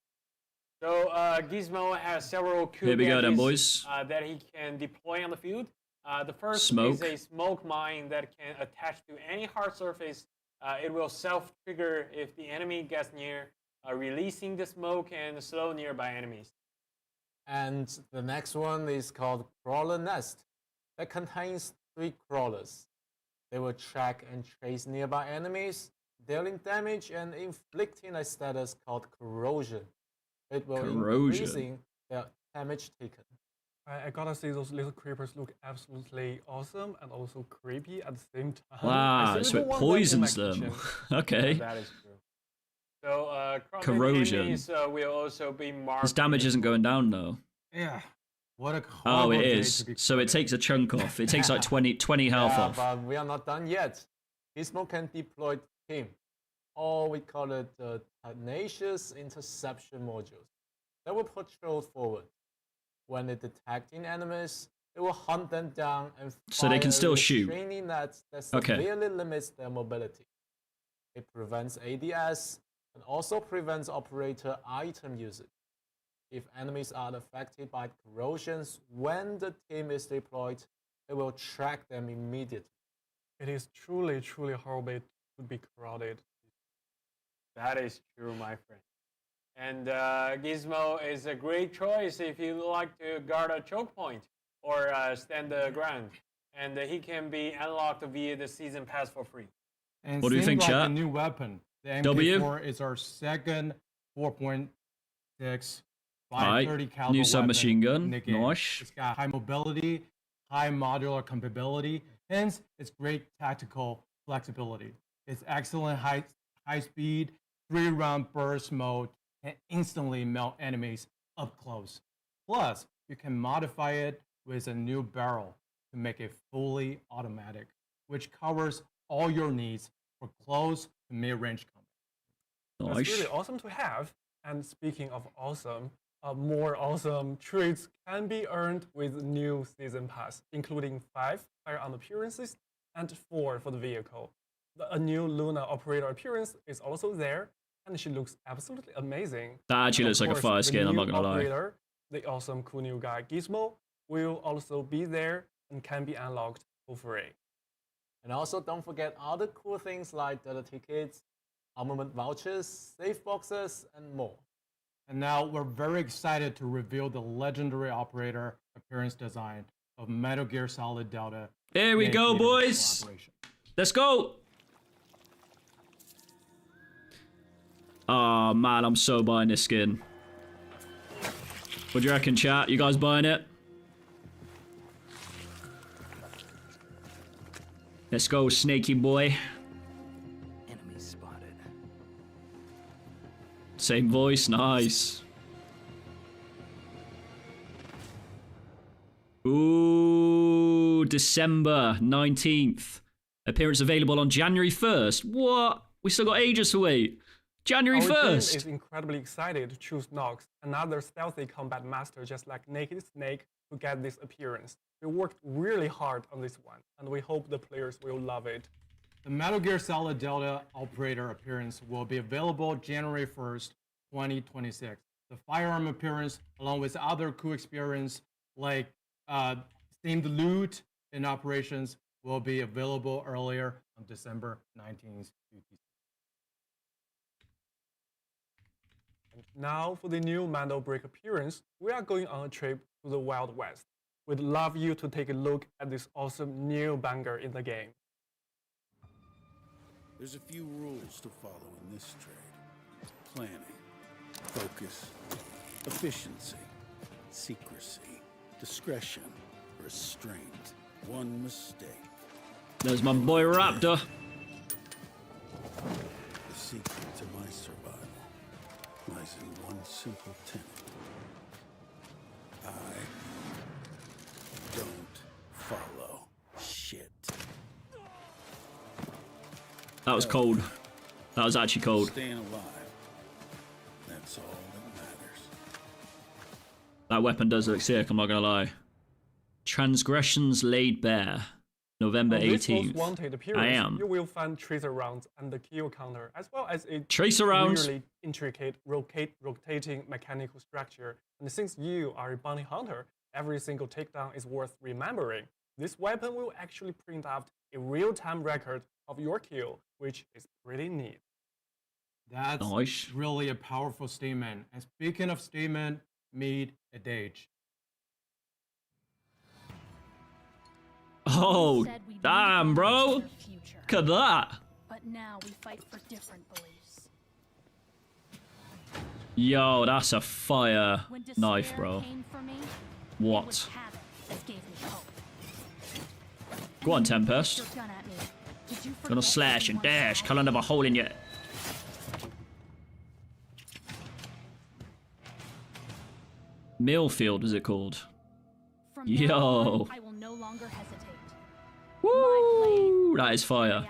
G: So Gizmo has several cool
E: Here we go then,
G: gadgets,
E: boys.
G: that he can deploy on the field. The first
E: Smoke.
G: is a smoke mine that can attach to any hard surface. It will self-trigger if the enemy gets near, releasing the smoke and slow nearby enemies.
A: And the next one is called Crawler Nest. That contains 3 crawlers. They will track and chase nearby enemies, dealing damage and inflicting a status called corrosion. It will increasing their damage taken.
C: I gotta say, those little creepers look absolutely awesome and also creepy at the same time.
E: Wow,
C: I
E: so
C: still
E: it
C: don't want them in my
E: poisons them.
C: kitchen.
E: Okay.
G: That is true. So
E: Corrosion.
G: enemies will also be marked.
E: His damage isn't going down, though.
B: Yeah. What a
E: Oh,
B: horrible
E: it
B: day
E: is.
B: to be
E: So it
B: quoted.
E: takes a chunk off. It takes like 20 health
A: Yeah,
E: off.
A: but we are not done yet. Gizmo can deploy team, or we call it the Tenacious Interception modules. They will patrol forward. When they detecting enemies, it will hunt them down and
E: So they can
A: fire
E: still shoot.
A: restraining nets that
E: Okay.
A: severely limits their mobility. It prevents ADS and also prevents operator item usage. If enemies are affected by corrosions when the team is deployed, it will track them immediately.
C: It is truly horrible to be crowded.
G: That is true, my friend. And Gizmo is a great choice if you like to guard a choke point or stand the ground. And he can be unlocked via the season pass for free.
B: And
E: what do you think,
B: like
E: chat?
B: A new weapon. The MK4
E: W?
B: is our second 4.6
E: Right.
B: 530 caliber
E: New submachine gun.
B: Nice.
E: Nice.
B: It's got high mobility, high modular compatibility, hence its great tactical flexibility. It's excellent high speed, 3-round burst mode, and instantly melt enemies up close. Plus, you can modify it with a new barrel to make it fully automatic, which covers all your needs for close to mid-range combat.
C: That's really awesome to have. And speaking of awesome, more awesome traits can be earned with new season pass, including 5 firearm appearances and 4 for the vehicle. A new Luna operator appearance is also there, and she looks absolutely amazing.
E: That actually looks like a fire skin, I'm not gonna lie.
C: The awesome cool new guy Gizmo will also be there and can be unlocked for free.
A: And also don't forget other cool things like the tickets, armament vouchers, safe boxes, and more.
B: And now we're very excited to reveal the legendary operator appearance design of Metal Gear Solid Delta.
E: Here we go, boys. Let's go. Oh man, I'm so buying this skin. What do you reckon, chat? You guys buying it? Let's go, snaky boy.
I: Enemy spotted.
E: Same voice, nice. Ooh, December 19th. Appearance available on January 1st. What? We still got ages to wait. January 1st.
C: Our team is incredibly excited to choose Nox, another stealthy combat master just like Naked Snake, to get this appearance. We worked really hard on this one, and we hope the players will love it.
B: The Metal Gear Solid Delta operator appearance will be available January 1st, 2026. The firearm appearance, along with other cool experience like themed loot and operations, will be available earlier on December 19th.
C: And now for the new Mando Break appearance, we are going on a trip to the Wild West. We'd love you to take a look at this awesome new banger in the game.
K: There's a few rules to follow in this trade. Planning, focus, efficiency, secrecy, discretion, restraint. One mistake.
E: There's my boy Raptor.
K: The secret to my survival lies in one simple tenet. I don't follow shit.
E: That was cold. That was actually cold.
K: Staying alive. That's all that matters.
E: That weapon does look sick, I'm not gonna lie. Transgressions laid bare. November 18th.
C: Most wanted appearance,
E: I am.
C: You will find tracer rounds and the kill counter, as well as a
E: Tracer rounds.
C: really intricate rotating mechanical structure. And since you are a bounty hunter, every single takedown is worth remembering. This weapon will actually print out a real-time record of your kill, which is pretty neat.
B: That's
E: nice.
B: Really a powerful statement. And speaking of statement, meet Adage.
E: Oh, damn, bro. Look at that.
L: But now we fight for different beliefs.
E: Yo, that's a fire knife, bro.
L: Me,
E: what? Go on, Tempest. Gonna slash and dash, can't have a hole in you. Millfield, is it called?
L: From
E: Yo.
L: I will no longer hesitate.
E: Woo! That is fire.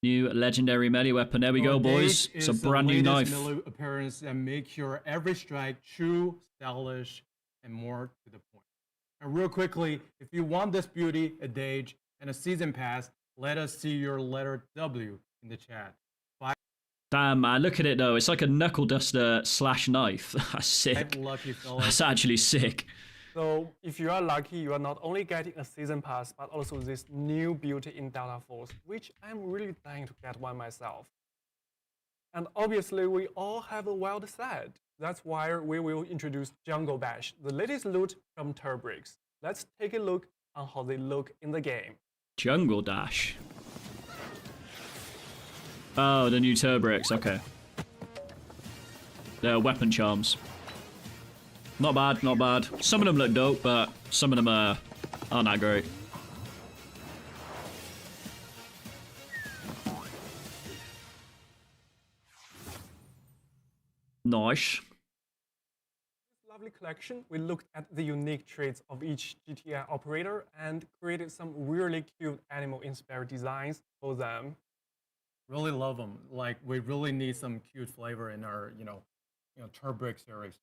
E: New legendary melee weapon. There we go, boys. It's a brand new knife.
B: Melee appearance and make your every strike true, stylish, and more to the point. And real quickly, if you want this beauty, Adage, and a season pass, let us see your letter W in the chat.
E: Damn, man, look at it though. It's like a knuckle duster slash knife. That's sick.
C: Lucky fellas.
E: That's actually sick.
C: So if you are lucky, you are not only getting a season pass, but also this new beauty in Delta Force, which I'm really dying to get one myself. And obviously, we all have a wild side. That's why we will introduce Jungle Bash, the latest loot from Turbricks. Let's take a look on how they look in the game.
E: Jungle Dash. Oh, the new Turbricks, okay. They're weapon charms. Not bad, not bad. Some of them look dope, but some of them aren't that great. Nice.
C: Lovely collection, we looked at the unique traits of each GTI operator and created some really cute animal-inspired designs for them.
B: Really love them. Like, we really need some cute flavor in our, Turbrick series.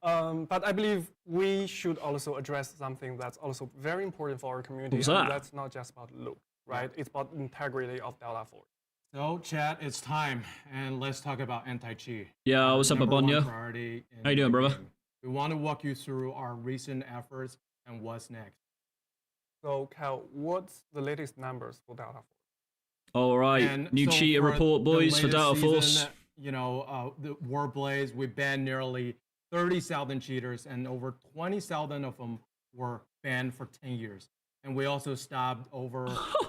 C: But I believe we should also address something that's also very important for our community.
E: What's that?
C: And that's not just about look, right? It's about integrity of Delta Force.
B: So, chat, it's time, and let's talk about anti-cheat.
E: Yeah, what's up, Abonya? How you doing, brother?
B: We want to walk you through our recent efforts and what's next.
C: So, Cal, what's the latest numbers for Delta Force?
E: All right,
B: And
E: new
B: so
E: cheater
B: for
E: report,
B: the
E: boys, for
B: latest
E: Delta Force.
B: season, the Warblaze, we banned nearly 30,000 cheaters, and over 20,000 of them were banned for 10 years. And we also stopped over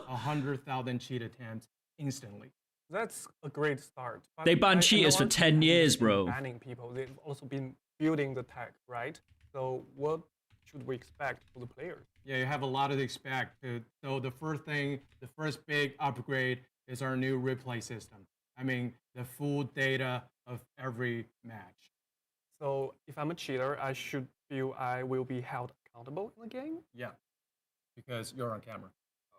B: 100,000 cheat attempts instantly.
C: That's a great start. But
E: They banned cheaters for 10 years, bro.
C: Banning people, they've also been building the tech, right? So what should we expect for the players?
B: Yeah, you have a lot to expect. So the first big upgrade is our new replay system. I mean, the full data of every match.
C: So if I'm a cheater, I should feel I will be held accountable in the game?
B: Yeah, because you're on camera.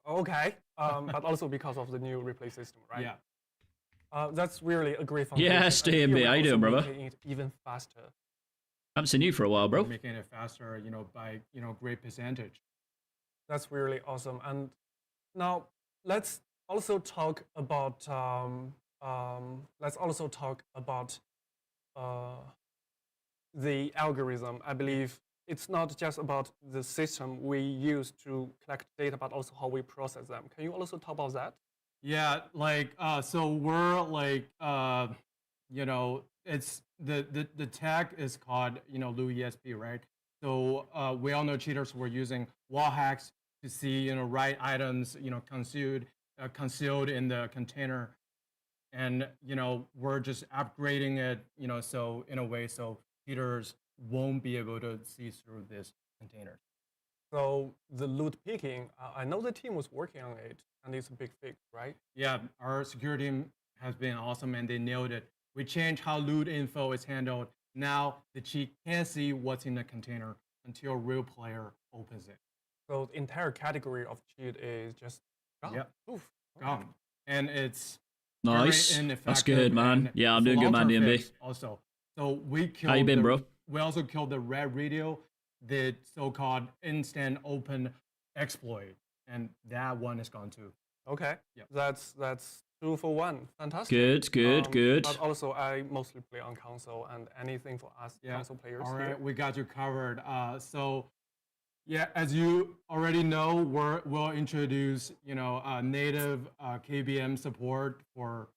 C: Okay, but also because of the new replay system, right?
B: Yeah.
C: That's really a great foundation.
E: Yes, DMB, how you doing, brother?
C: Making it even faster.
E: Haven't seen you for a while, bro.
B: Making it faster, by great percentage.
C: That's really awesome. And now let's also talk about the algorithm. I believe it's not just about the system we use to collect data, but also how we process them. Can you also talk about that?
B: Yeah, so we're it's the tag is called Loot ESP, right? So we all know cheaters were using wall hacks to see right items concealed in the container, and we're just upgrading it so in a way so cheaters won't be able to see through this container.
C: So the loot picking, I know the team was working on it, and it's a big fix, right?
B: Yeah, our security team has been awesome, and they nailed it. We changed how loot info is handled. Now the cheat can't see what's in the container until a real player opens it.
C: So the entire category of cheat is just gone.
B: Yep.
C: Oof.
B: Gone. And it's
E: Nice.
B: very
E: That's good, man. Yeah, I'm doing good, man, DMB.
B: Also, so we killed.
E: How you been, bro?
B: We also killed the red radio, the so-called instant open exploit, and that one is gone too.
C: Okay.
B: Yep.
C: That's 2 for 1. Fantastic.
E: Good.
C: But also, I mostly play on console, and anything for us console players.
B: All right,
C: here.
B: we got you covered. So, yeah, as you already know, we'll introduce native KBM support for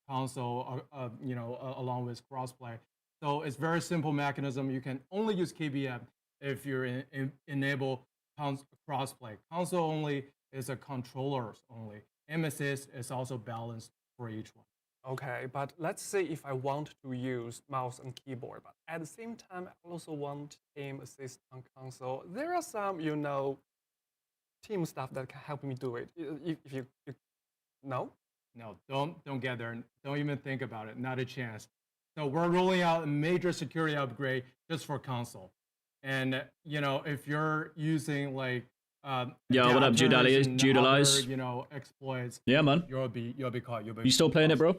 B: console along with crossplay. So it's very simple mechanism. You can only use KBM if you enable crossplay. Console only is a controllers only. Aim assist is also balanced for each one.
C: Okay, but let's say if I want to use mouse and keyboard, but at the same time, I also want aim assist on console. There are some, team stuff that can help me do it. If you no?
B: No, don't get there. Don't even think about it. Not a chance. So we're rolling out a major security upgrade just for console. And if you're using
E: Yo, what up, Judalize?
B: Exploits.
E: Yeah, man.
B: You'll be caught.
E: You still playing it, bro?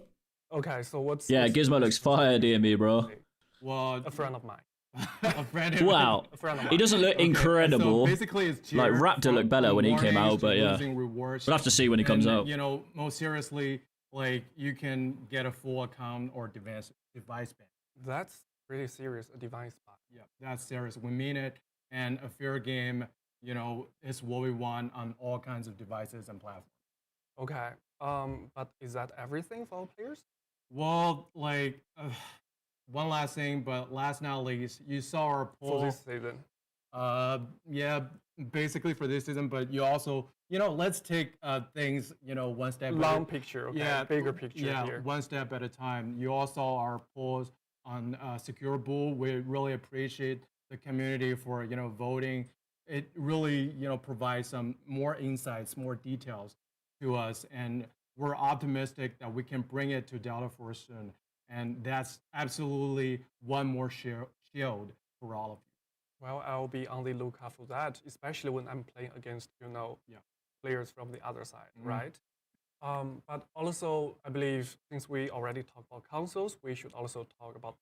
C: Okay, so what's
E: Gizmo looks fire, DME, bro.
B: Well,
C: a friend of mine.
B: A friend of
E: Wow.
C: A friend of mine.
E: He doesn't look incredible.
B: So basically, it's
E: like Raptor looked better when he came out, but yeah, we'll have to see when he comes out.
B: Most seriously, you can get a full account or device ban.
C: That's pretty serious. A device ban.
B: Yeah, that's serious. We mean it, and a fair game. Is what we want on all kinds of devices and platforms.
C: Okay. But is that everything for our players?
B: Well, like one last thing, but last not least, you saw our poll
C: for this season.
B: Yeah, basically for this season, but you also, let's take things, one step.
C: Long picture, okay.
B: Yeah,
C: bigger picture here.
B: one step at a time. You all saw our polls on Secure Bull. We really appreciate the community for voting. It really provides some more insights, more details to us, and we're optimistic that we can bring it to Delta Force soon. And that's absolutely one more shield for all of you.
C: Well, I'll be on the lookout for that, especially when I'm playing against, players from the other side, right? But also, I believe since we already talked about consoles, we should also talk about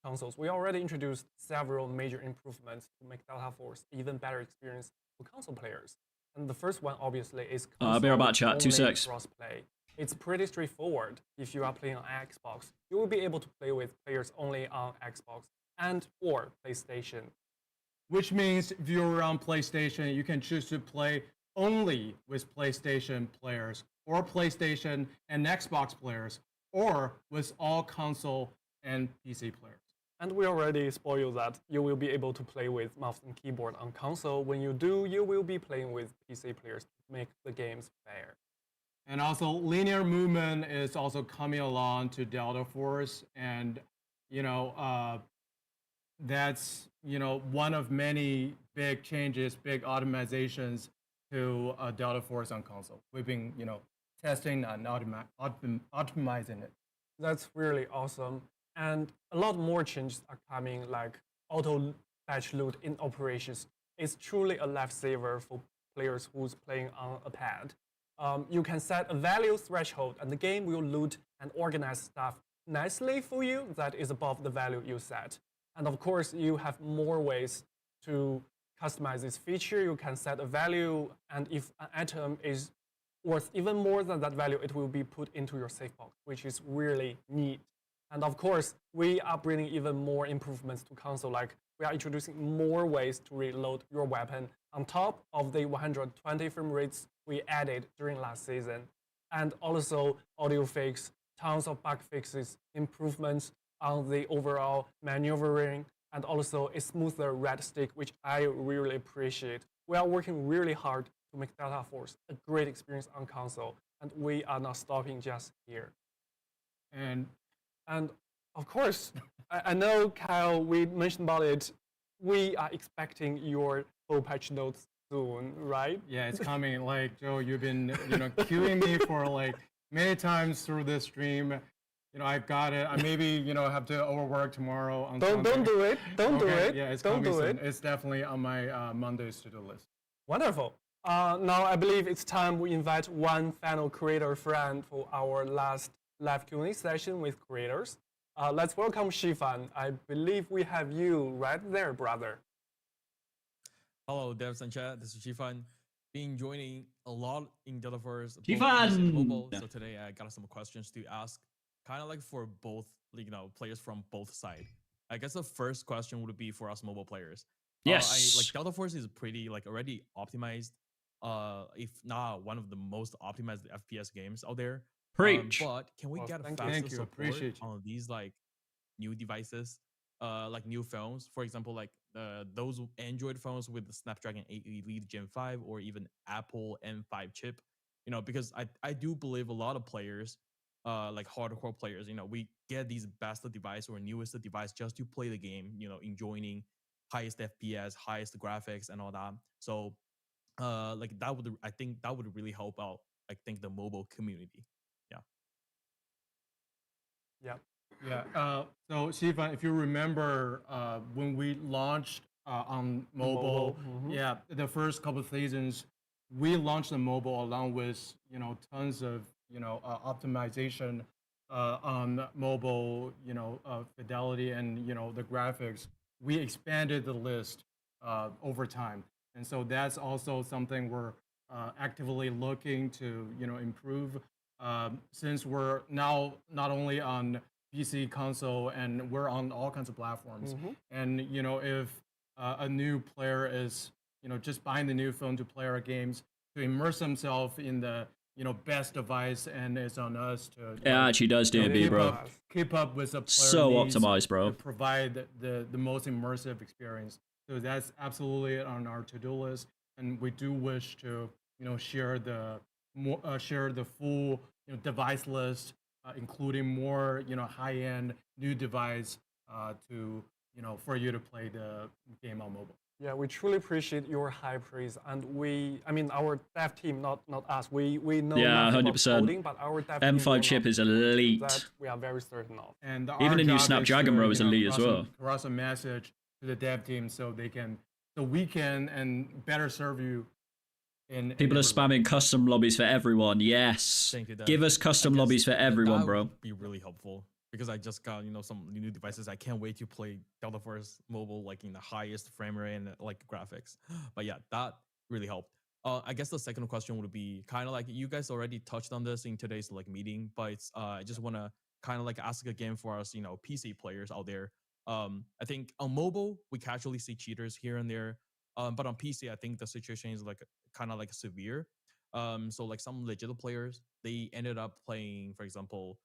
C: consoles. We already introduced several major improvements to make Delta Force even better experience for console players. And the first one, obviously, is
E: I'll be right back, chat. 2 secs.
C: crossplay. It's pretty straightforward. If you are playing on Xbox, you will be able to play with players only on Xbox and or PlayStation.
B: Which means if you're on PlayStation, you can choose to play only with PlayStation players, or PlayStation and Xbox players, or with all console and PC players.
C: And we already spoiled that you will be able to play with mouse and keyboard on console. When you do, you will be playing with PC players to make the games fair.
B: And also, linear movement is also coming along to Delta Force, and that's one of many big changes, big optimizations to Delta Force on console. We've been testing and optimizing it.
C: That's really awesome. And a lot more changes are coming, like auto batch loot in operations. It's truly a lifesaver for players who's playing on a pad. You can set a value threshold, and the game will loot and organize stuff nicely for you that is above the value you set. And of course, you have more ways to customize this feature. You can set a value, and if an item is worth even more than that value, it will be put into your safe box, which is really neat. And of course, we are bringing even more improvements to console, like we are introducing more ways to reload your weapon on top of the 120 frame rates we added during last season. And also audio fix, tons of bug fixes, improvements on the overall maneuvering, and also a smoother red stick, which I really appreciate. We are working really hard to make Delta Force a great experience on console, and we are not stopping just here. And of course, I know, Kyle, we mentioned about it. We are expecting your full patch notes soon, right?
B: Yeah, it's coming. Like, Joe, you've been, queuing me for like many times through this stream. I've got it. I maybe, have to overwork tomorrow on
C: Don't do it. Don't do it.
B: Yeah, it's
C: don't
B: coming
C: do
B: soon.
C: it.
B: It's definitely on my Monday's to-do list.
C: Wonderful. Now I believe it's time we invite one final creator friend for our last live Q&A session with creators. Let's welcome Shifan. I believe we have you right there, brother.
M: Hello, devs and chat. This is Shifan. Been joining a lot in Delta Force
E: Shifan!
M: So today I got some questions to ask, kind of like for both, players from both sides. I guess the first question would be for us mobile players.
E: Yes.
M: Delta Force is pretty already optimized. If not one of the most optimized FPS games out there.
E: Preach.
M: But can we get faster support on these new devices, like new phones? For example, those Android phones with the Snapdragon 8 Elite Gen 5 or even Apple M5 chip. Because I do believe a lot of players, like hardcore players, we get these best device or newest device just to play the game, enjoying highest FPS, highest graphics and all that. So I think that would really help out, the mobile community.
B: Yeah. So, Shifan, if you remember, when we launched on mobile, the first couple of seasons, we launched the mobile along with tons of optimization on mobile, fidelity and the graphics. We expanded the list over time, and so that's also something we're actively looking to improve. Since we're now not only on PC, console, and we're on all kinds of platforms. And if a new player is just buying the new phone to play our games, to immerse themselves in the best device, and it's on us to.
E: It actually does, DB, bro.
B: Keep up with the player
E: So
B: needs
E: optimized, bro.
B: to provide the most immersive experience. So that's absolutely on our to-do list, and we do wish to share the full device list, including more high-end new device to for you to play the game on mobile.
C: Yeah, we truly appreciate your high praise, and our dev team, not us. We know nothing about
E: 100%.
C: coding, but our dev team
E: M5 chip is elite.
C: that we are very certain of.
B: And
E: even the new Snapdragon Bro is elite as well.
B: Cross a message to the dev team so we can and better serve you.
E: People are spamming custom lobbies for everyone. Yes.
M: Thank you, Dev.
E: Give us custom lobbies for everyone,
M: that
E: bro.
M: Would be really helpful because I just got some new devices. I can't wait to play Delta Force Mobile like in the highest frame rate and like graphics. But yeah, that really helped. I guess the second question would be kind of like you guys already touched on this in today's like meeting, but it's, I just want to kind of like ask again for us, PC players out there. I think on mobile we casually see cheaters here and there, but on PC I think the situation is like kind of like severe. So like some legit players, they ended up playing, for example,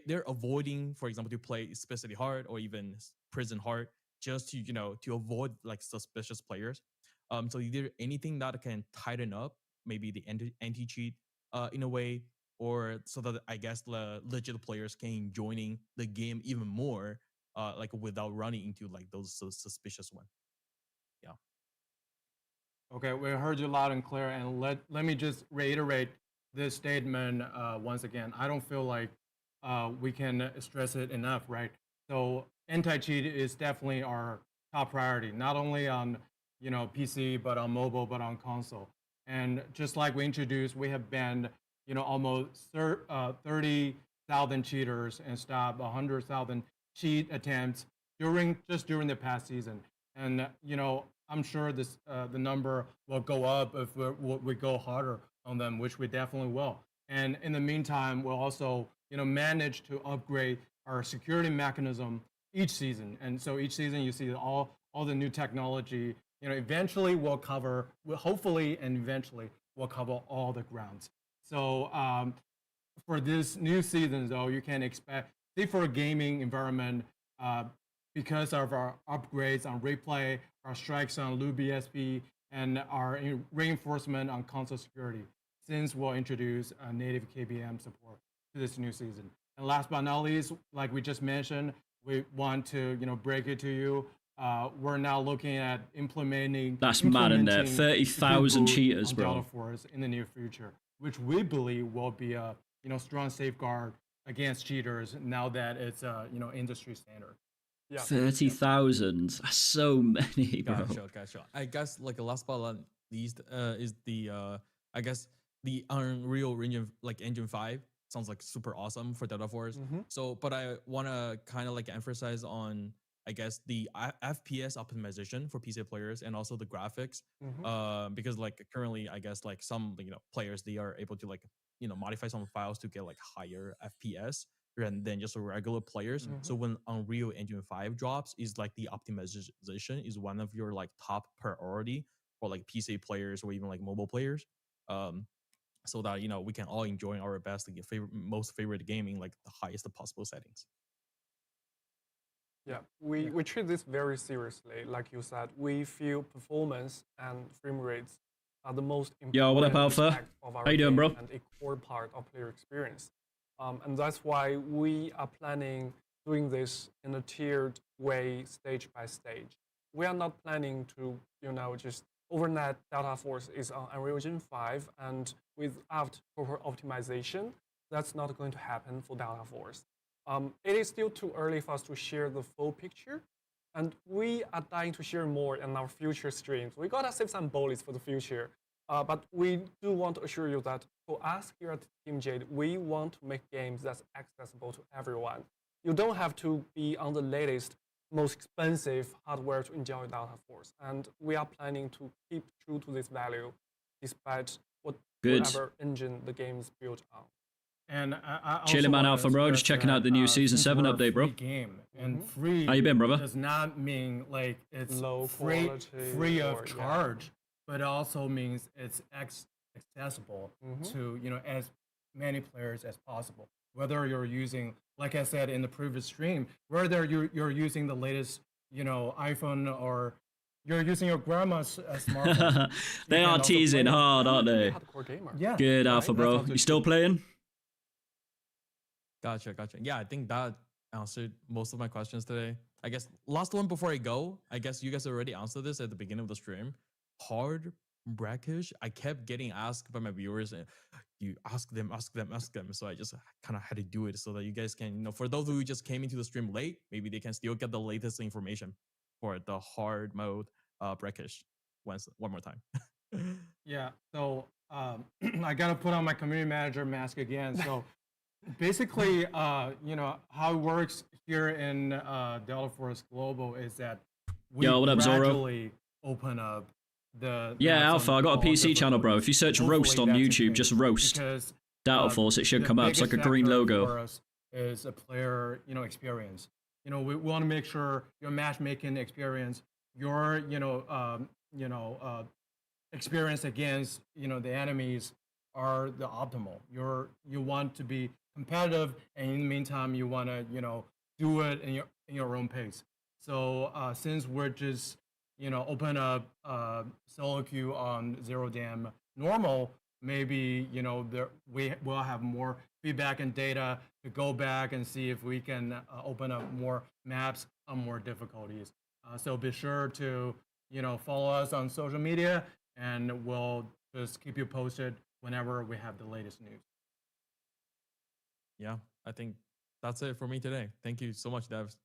M: they're avoiding, for example, to play especially hard or even prison hard just to to avoid like suspicious players. So either anything that can tighten up maybe the anti cheat in a way, or so that I guess the legit players can joining the game even more, like without running into like those suspicious ones. Yeah.
B: Okay, we heard you loud and clear, and let me just reiterate this statement once again. I don't feel like we can stress it enough, right? So anti-cheat is definitely our top priority, not only on PC, but on mobile, but on console. And just like we introduced, we have banned almost 30,000 cheaters and stopped 100,000 cheat attempts during the past season. And I'm sure this the number will go up if we go harder on them, which we definitely will. And in the meantime, we'll also manage to upgrade our security mechanism each season. And so each season you see all the new technology. Eventually hopefully and eventually we'll cover all the grounds. So for this new season, though, you can expect for a gaming environment. Because of our upgrades on replay, our strikes on loot BSP, and our reinforcement on console security, since we'll introduce native KBM support to this new season. And last but not least, like we just mentioned, we want to break it to you. We're now looking at implementing.
E: That's mad in there. 30,000 cheaters, bro.
B: Delta Force in the near future, which we believe will be a strong safeguard against cheaters now that it's industry standard.
C: Yeah.
E: 30,000. That's so many, bro.
M: Gotcha. I guess like last but not least is the I guess the Unreal Engine 5 sounds like super awesome for Delta Force. So, but I want to kind of like emphasize on I guess the FPS optimization for PC players and also the graphics, because like currently I guess like some players, they are able to like modify some files to get like higher FPS than just regular players. So when Unreal Engine 5 drops, is like the optimization is one of your like top priority for like PC players or even like mobile players, so that we can all enjoy our best, like, most favorite gaming like the highest possible settings.
C: Yeah, we treat this very seriously. Like you said, we feel performance and frame rates are the most important
E: Yo, what up, Alpha?
C: aspect of our
E: How you doing, bro?
C: and a core part of player experience. And that's why we are planning doing this in a tiered way, stage by stage. We are not planning to, just overnight Delta Force is on Unreal Engine 5 and without proper optimization, that's not going to happen for Delta Force. It is still too early for us to share the full picture, and we are dying to share more in our future streams. We gotta save some bullets for the future. But we do want to assure you that for us here at Team Jade, we want to make games that's accessible to everyone. You don't have to be on the latest, most expensive hardware to enjoy Delta Force. And we are planning to keep true to this value, despite whatever engine the game is built on.
B: And I
E: Chilling man out from Road, just checking out the new Season 7 update, bro.
B: Game, and free
E: How you been, brother?
B: does not mean like it's
C: low
B: free
C: quality
B: of charge. But it also means it's accessible to as many players as possible. Whether you're using, like I said in the previous stream, whether you're using the latest iPhone or you're using your grandma's smartphone.
E: They are teasing hard, aren't they?
B: Yeah.
E: Good alpha, bro. You still playing?
M: Gotcha. Yeah, I think that answered most of my questions today. I guess last one before I go. I guess you guys already answered this at the beginning of the stream. Hard brackish. I kept getting asked by my viewers, and you ask them. So I just kind of had to do it so that you guys can, for those who just came into the stream late, maybe they can still get the latest information for the hard mode brackish one more time.
B: Yeah. So I gotta put on my community manager mask again. So basically, how it works here in Delta Force Global is that we
E: Yo, what up, Zoro?
B: gradually open up the
E: Alpha, I got a PC channel, bro. If you search Roast on YouTube, just Roast
B: because,
E: Delta Force, it should come up. It's like a green logo.
B: For us is a player, experience. We want to make sure your matchmaking experience, your, experience against, the enemies are the optimal. You want to be competitive, and in the meantime, you want to, do it in your own pace. So since we're just, open up solo queue on Zero Dam normal, maybe, we will have more feedback and data to go back and see if we can open up more maps on more difficulties. So be sure to, follow us on social media, and we'll just keep you posted whenever we have the latest news.
M: Yeah, I think that's it for me today. Thank you so much, devs.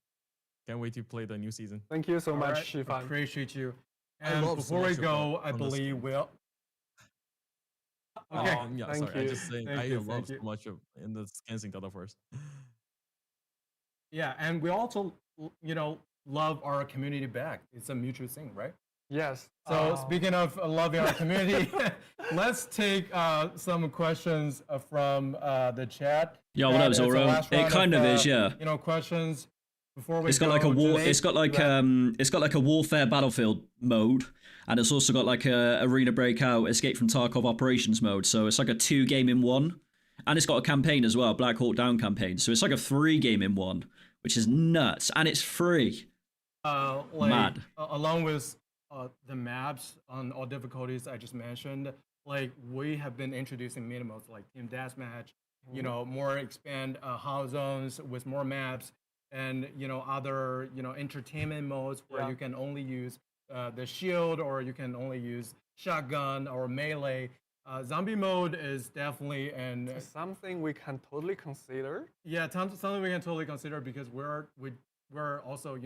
M: Can't wait to play the new season.
C: Thank you so much,
B: Right,
C: Shifan.
B: appreciate you.
M: I
B: And
M: love
B: before we
M: Smash
B: go,
M: Up
B: I
M: on this
B: believe
M: game.
B: we'll. Okay.
M: Yeah,
C: thank
M: sorry. I
C: you.
M: just saying
B: Thank
M: I
B: you,
M: love
B: thank
M: so
B: you.
M: much in the Scansing Delta Force.
B: Yeah, and we also, love our community back. It's a mutual thing, right?
C: Yes.
B: So speaking of loving our community, let's take some questions from the chat.
E: Yo, what up,
B: And it's the
E: Zoro?
B: last
E: It
B: round
E: kind of is, yeah.
B: Questions before we
E: It's got
B: go
E: like a war.
B: today.
E: It's got like a warfare battlefield mode, and it's also got like a arena breakout, escape from Tarkov operations mode. So it's like a 2 game in one, and it's got a campaign as well, Black Hawk Down campaign. So it's like a 3 game in one, which is nuts, and it's free. Mad.
B: Along with the maps on all difficulties I just mentioned, we have been introducing minimums like team deathmatch, more expand hot zones with more maps, and other entertainment modes where you can only use the shield, or you can only use shotgun or melee. Zombie mode is definitely
C: something we can totally consider.
B: Yeah, something we can totally consider, because we're also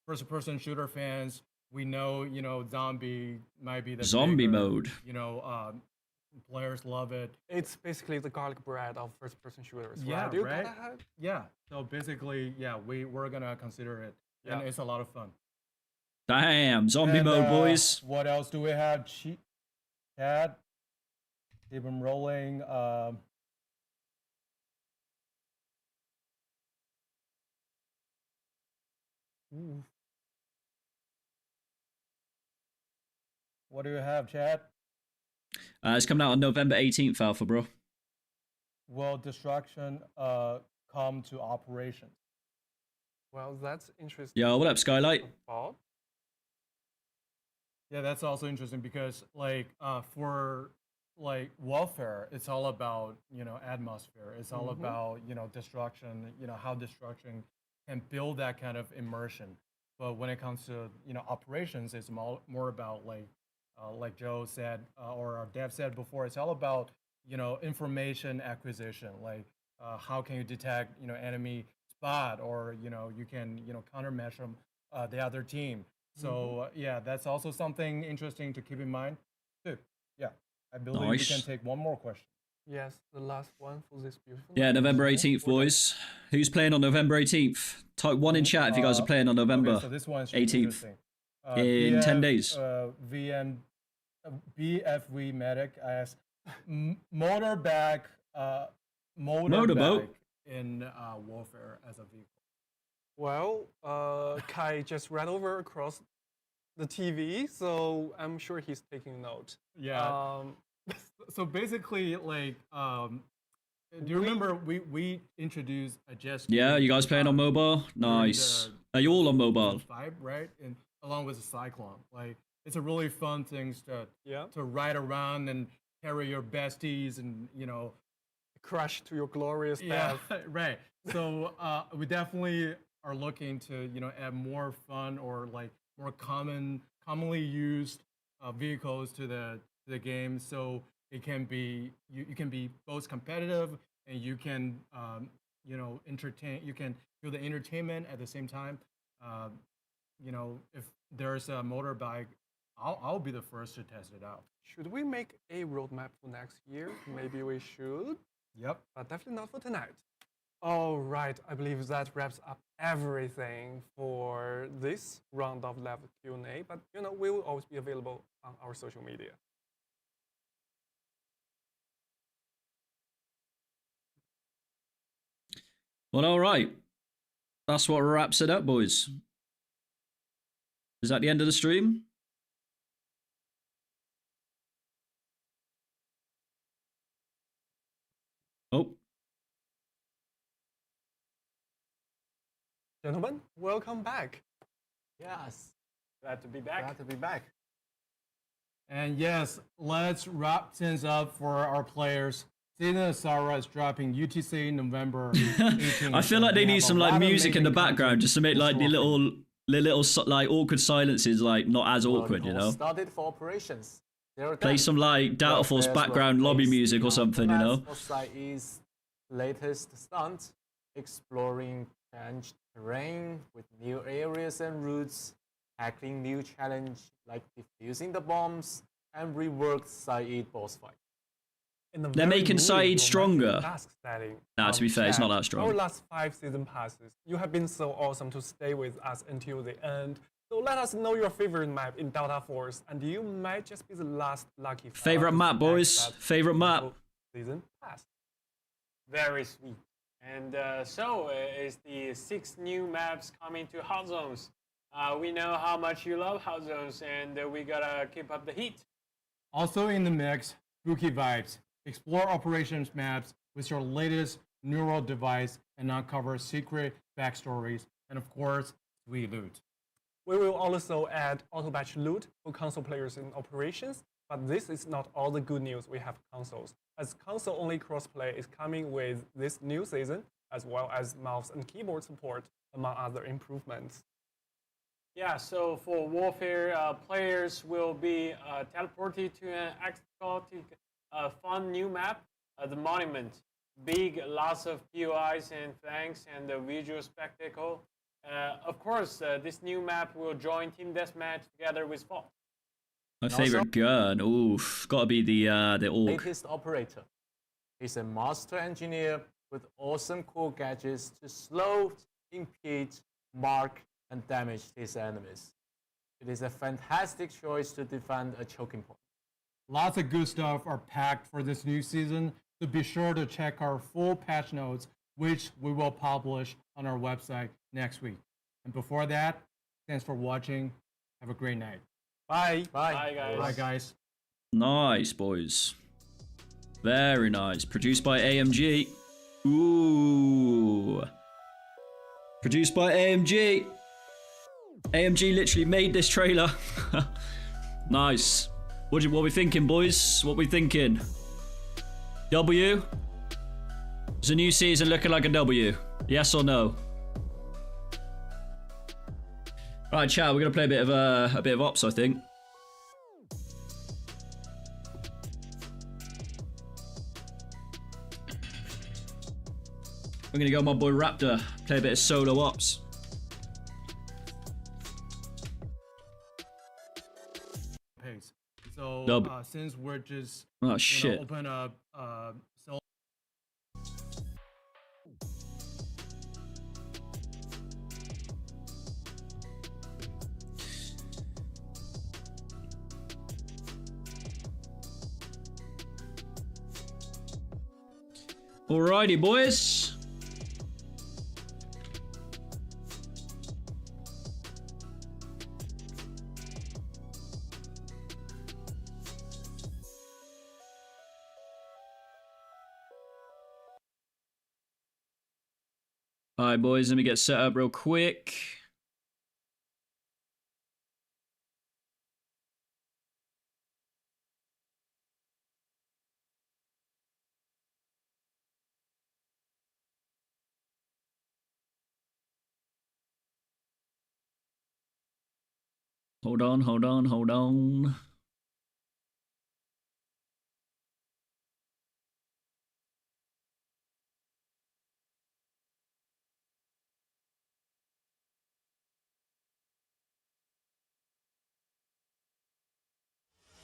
B: first-person shooter fans. We know zombie might be the
E: Zombie
B: bigger,
E: mode.
B: Players love it.
C: It's basically the garlic bread of first-person shooters.
B: Yeah,
C: right?
B: right. Yeah. So basically, yeah, we're gonna consider it, and it's a lot of fun.
E: Damn, zombie mode, boys.
B: What else do we have? Chat. Keep them rolling. What do you have, chat?
E: It's coming out on November 18th, Alpha, bro.
B: Will destruction come to operations?
C: Well, that's interesting.
E: Yo, what up, Skylight?
B: Yeah, that's also interesting, because for warfare, it's all about atmosphere. It's all about destruction. How destruction can build that kind of immersion. But when it comes to operations, it's more about like Joe said, or our dev said before, it's all about information acquisition. How can you detect enemy spot, or you can countermeasure the other team. So yeah, that's also something interesting to keep in mind too. Yeah, I believe we can take one more question.
C: Yes, the last one for this beautiful.
E: Yeah, November 18th, boys. Who's playing on November 18th? Type 1 in chat if you guys are playing on November
B: Okay, so this one's
E: 18th. In 10 days.
B: BFV Medic asks, motorbike in warfare as a vehicle.
C: Well, Kai just ran over across the TV, so I'm sure he's taking note.
B: Yeah. So basically, like, do you remember we introduced a jet ski?
E: Yeah, you guys playing on mobile? Nice. Are you all on mobile?
B: Vibe, right? And along with the Cyclone, like it's a really fun thing to ride around and carry your besties and
C: crash to your glorious death.
B: Yeah, right. So we definitely are looking to add more fun or like more commonly used vehicles to the game, so it can be you can be both competitive and you can entertain. You can feel the entertainment at the same time. If there's a motorbike, I'll be the first to test it out.
C: Should we make a roadmap for next year? Maybe we should.
B: Yep.
C: But definitely not for tonight. All right, I believe that wraps up everything for this round of live Q&A. But we will always be available on our social media.
E: Well, all right. That's what wraps it up, boys. Is that the end of the stream? Oh.
C: Gentlemen, welcome back.
A: Yes.
G: Glad to be back.
A: Glad to be back.
B: And yes, let's wrap things up for our players. Season of Sarah is dropping UTC November 18th.
E: I feel like they need some like music in the background just to make like the little like awkward silences like not as awkward,
A: Started for operations.
E: Play some like Delta Force background lobby music or something,
A: Is latest stunt, exploring changed terrain with new areas and routes, tackling new challenge like defusing the bombs, and reworked Saeed boss fight.
E: They're making Saeed stronger. Nah, to be fair, it's not that strong.
C: Our last 5 season passes. You have been so awesome to stay with us until the end. So let us know your favorite map in Delta Force, and you might just be the last lucky.
E: Favorite map, boys. Favorite map.
C: Season pass.
G: Very sweet. And so is the 6 new maps coming to Hot Zones. We know how much you love Hot Zones, and we gotta keep up the heat.
B: Also in the mix, spooky vibes. Explore operations maps with your latest neural device and uncover secret backstories, and of course, sweet loot.
C: We will also add auto-batch loot for console players in operations, but this is not all the good news we have for consoles, as console-only crossplay is coming with this new season, as well as mouse and keyboard support, among other improvements.
G: Yeah, so for Warfare, players will be teleported to an exotic, fun new map, the Monument. Big, lots of POIs and flanks and the visual spectacle. Of course, this new map will join Team Deathmatch together with Fault.
E: My favorite gun, oof, gotta be the Orc.
A: Latest operator. He's a master engineer with awesome cool gadgets to slow, impede, mark, and damage his enemies. It is a fantastic choice to defend a choking point.
B: Lots of good stuff are packed for this new season, so be sure to check our full patch notes, which we will publish on our website next week. And before that, thanks for watching. Have a great night.
C: Bye.
A: Bye.
G: Bye, guys.
B: Bye, guys.
E: Nice, boys. Very nice. Produced by AMG. Ooh. Produced by AMG. AMG literally made this trailer. Nice. What we thinking, boys? What we thinking? W? Is the new season looking like a W? Yes or no? Right, chat. We're gonna play a bit of ops, I think. I'm gonna go with my boy Raptor. Play a bit of solo ops.
B: So since we're just open up solo.
E: Alrighty, boys. All right, boys, let me get set up real quick. Hold on, hold on, hold on.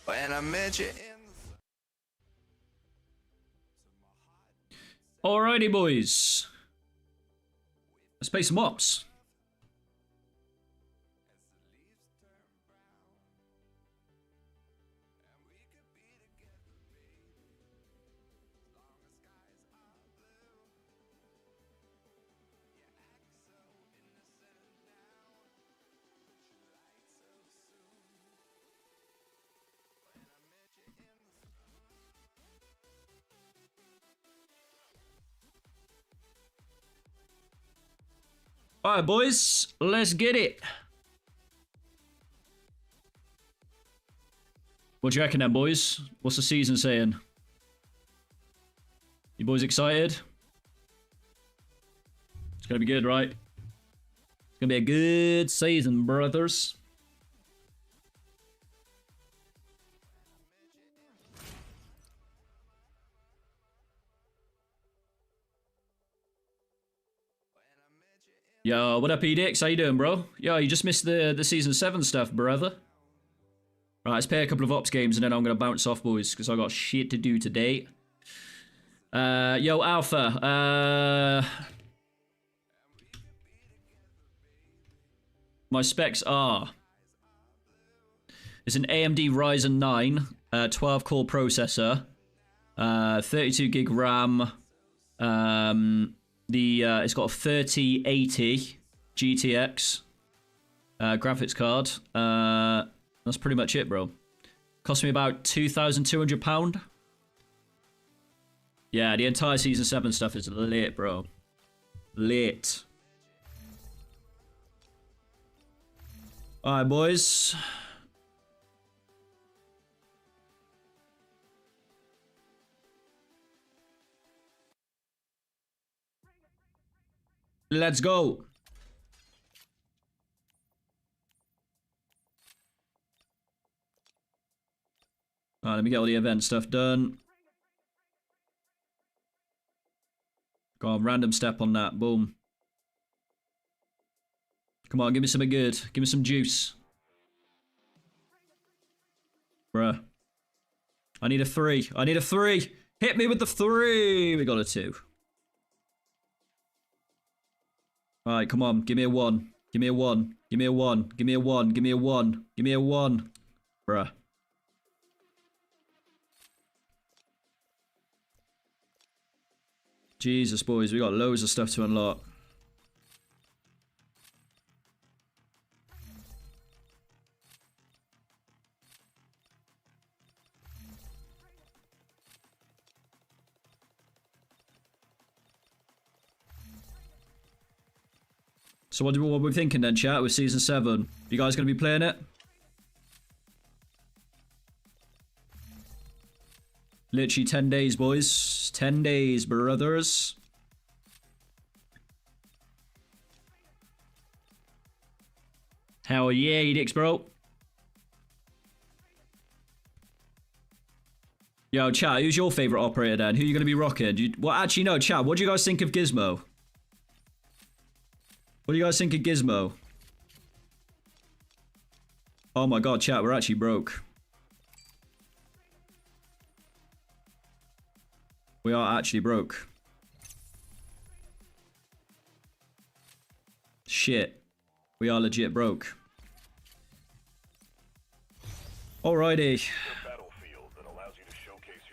N: When I met you
E: Alrighty, boys. Let's play some ops. Alright, boys, let's get it. What do you reckon then, boys? What's the season saying? You boys excited? It's gonna be good, right? It's gonna be a good season, brothers. Yo, what up, Edix? How you doing, bro? Yo, you just missed the Season 7 stuff, brother. Right, let's play a couple of ops games and then I'm going to bounce off, boys, because I got shit to do today. Yo, Alpha. My specs are... It's an AMD Ryzen 9, 12-core processor, 32 gig RAM, it's got a 3080 GTX graphics card. That's pretty much it, bro. Cost me about £2,200. Yeah, the entire Season 7 stuff is lit, bro. Lit. Alright, boys. Let's go. Alright, let me get all the event stuff done. Go on, random step on that. Boom. Come on, give me something good. Give me some juice. Bruh. I need a 3. I need a 3. Hit me with the 3. We got a 2. Alright, come on. Give me a 1. Give me a 1. Give me a 1. Give me a 1. Give me a 1. Give me a 1. Bruh. Jesus, boys. We got loads of stuff to unlock. So what are we thinking then, chat, with Season 7? You guys going to be playing it? Literally 10 days, boys. 10 days, brothers. Hell yeah, Edix, bro. Yo, chat, who's your favourite operator then? Who are you going to be rocking? Well, actually, no, chat, what do you guys think of Gizmo? What do you guys think of Gizmo? Oh my god, chat, we're actually broke. We are actually broke. Shit. We are legit broke. Alrighty.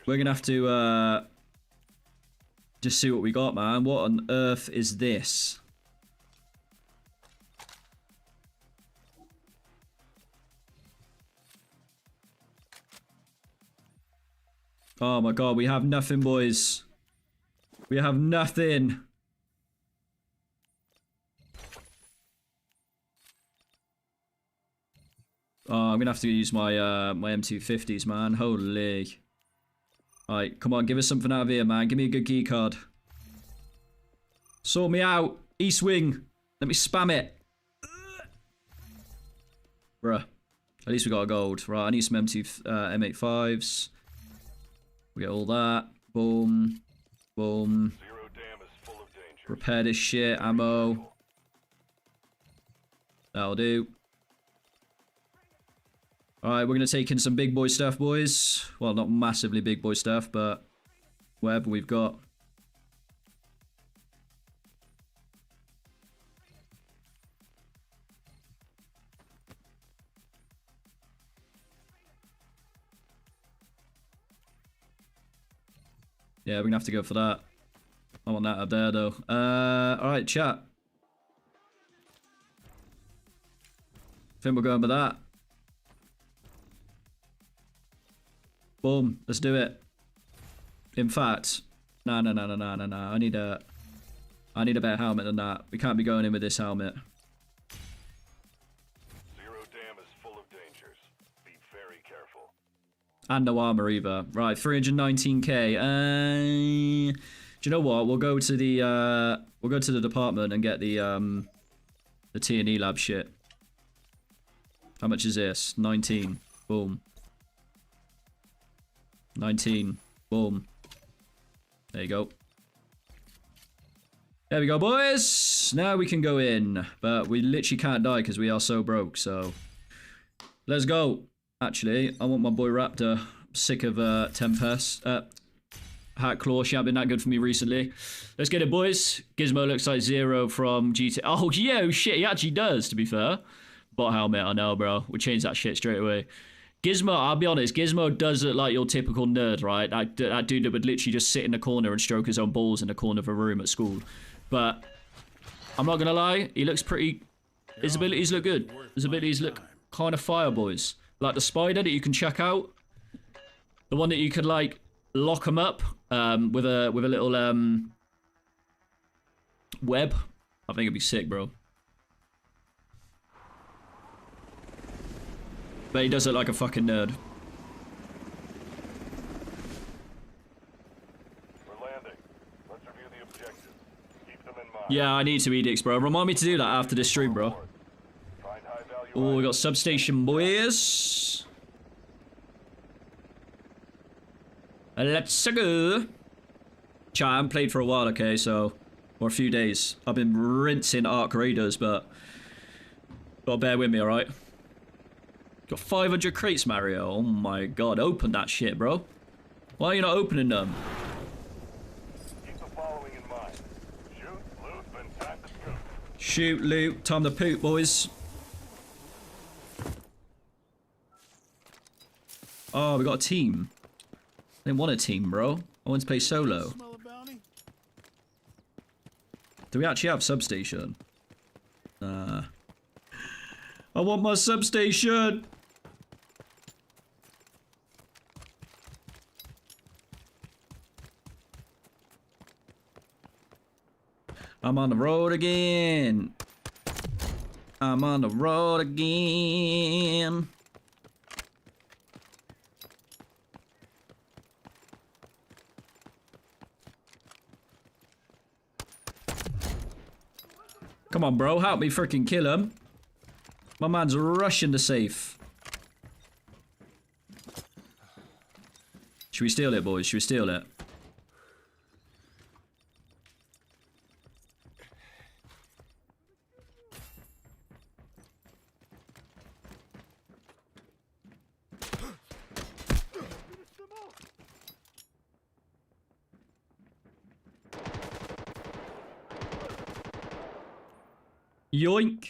E: We're gonna have to just see what we got, man. What on earth is this? Oh my god, we have nothing, boys. We have nothing. Oh, I'm gonna have to use my my M250s, man. Holy. Alright, come on, give us something out of here, man. Give me a good key card. Sort me out. East wing. Let me spam it. Bruh. At least we got a gold. Right, I need some M85s. We get all that. Boom. Boom. Repair this shit. Ammo. That'll do. Alright, we're going to take in some big boy stuff, boys. Well, not massively big boy stuff, but whatever we've got. Yeah, we're going to have to go for that. I want that up there, though. Alright, chat. I think we're going with that. Boom, let's do it. In fact, no. I need a better helmet than that. We can't be going in with this helmet.
N: Zero Dam is full of dangers. Be very careful.
E: And no armor either. Right, 319k. Do you know what? We'll go to the department and get the T&E lab shit. How much is this? 19. Boom. 19. Boom. There you go. There we go, boys. Now we can go in. But we literally can't die because we are so broke, so... Let's go. Actually, I want my boy Raptor. I'm sick of Tempest. Hat Claw. She hasn't been that good for me recently. Let's get it, boys. Gizmo looks like Zero from GTA. Oh, yeah, shit. He actually does, to be fair. Bot helmet, I know, bro. We'll change that shit straight away. Gizmo, I'll be honest, Gizmo does look like your typical nerd, right? That dude that would literally just sit in the corner and stroke his own balls in the corner of a room at school. But I'm not gonna lie, he looks pretty... His abilities look good. His abilities look kind of fire, boys. Like the spider that you can check out. The one that you could, like, lock him up with a little web. I think it'd be sick, bro. But he does look like a fucking nerd.
N: We're landing. Let's review the objectives. Keep them in mind.
E: Yeah, I need to edicts, bro. Remind me to do that after this stream, bro. Oh, we got substation, boys. Let's go. Chat, I haven't played for a while, okay, so... Or a few days. I've been rinsing Arc Raiders, but... Gotta bear with me, alright? Got 500 crates, Mario. Oh my god, open that shit, bro. Why are you not opening them?
N: Keep the following in mind. Shoot, loot, then time to scoop.
E: Shoot, loot, time to poop, boys. Oh, we got a team. I didn't want a team, bro. I want to play solo. Do we actually have substation? Nah. I want my substation! I'm on the road again. I'm on the road again. Come on, bro. Help me freaking kill him. My man's rushing the safe. Should we steal it, boys? Should we steal it? Yoink.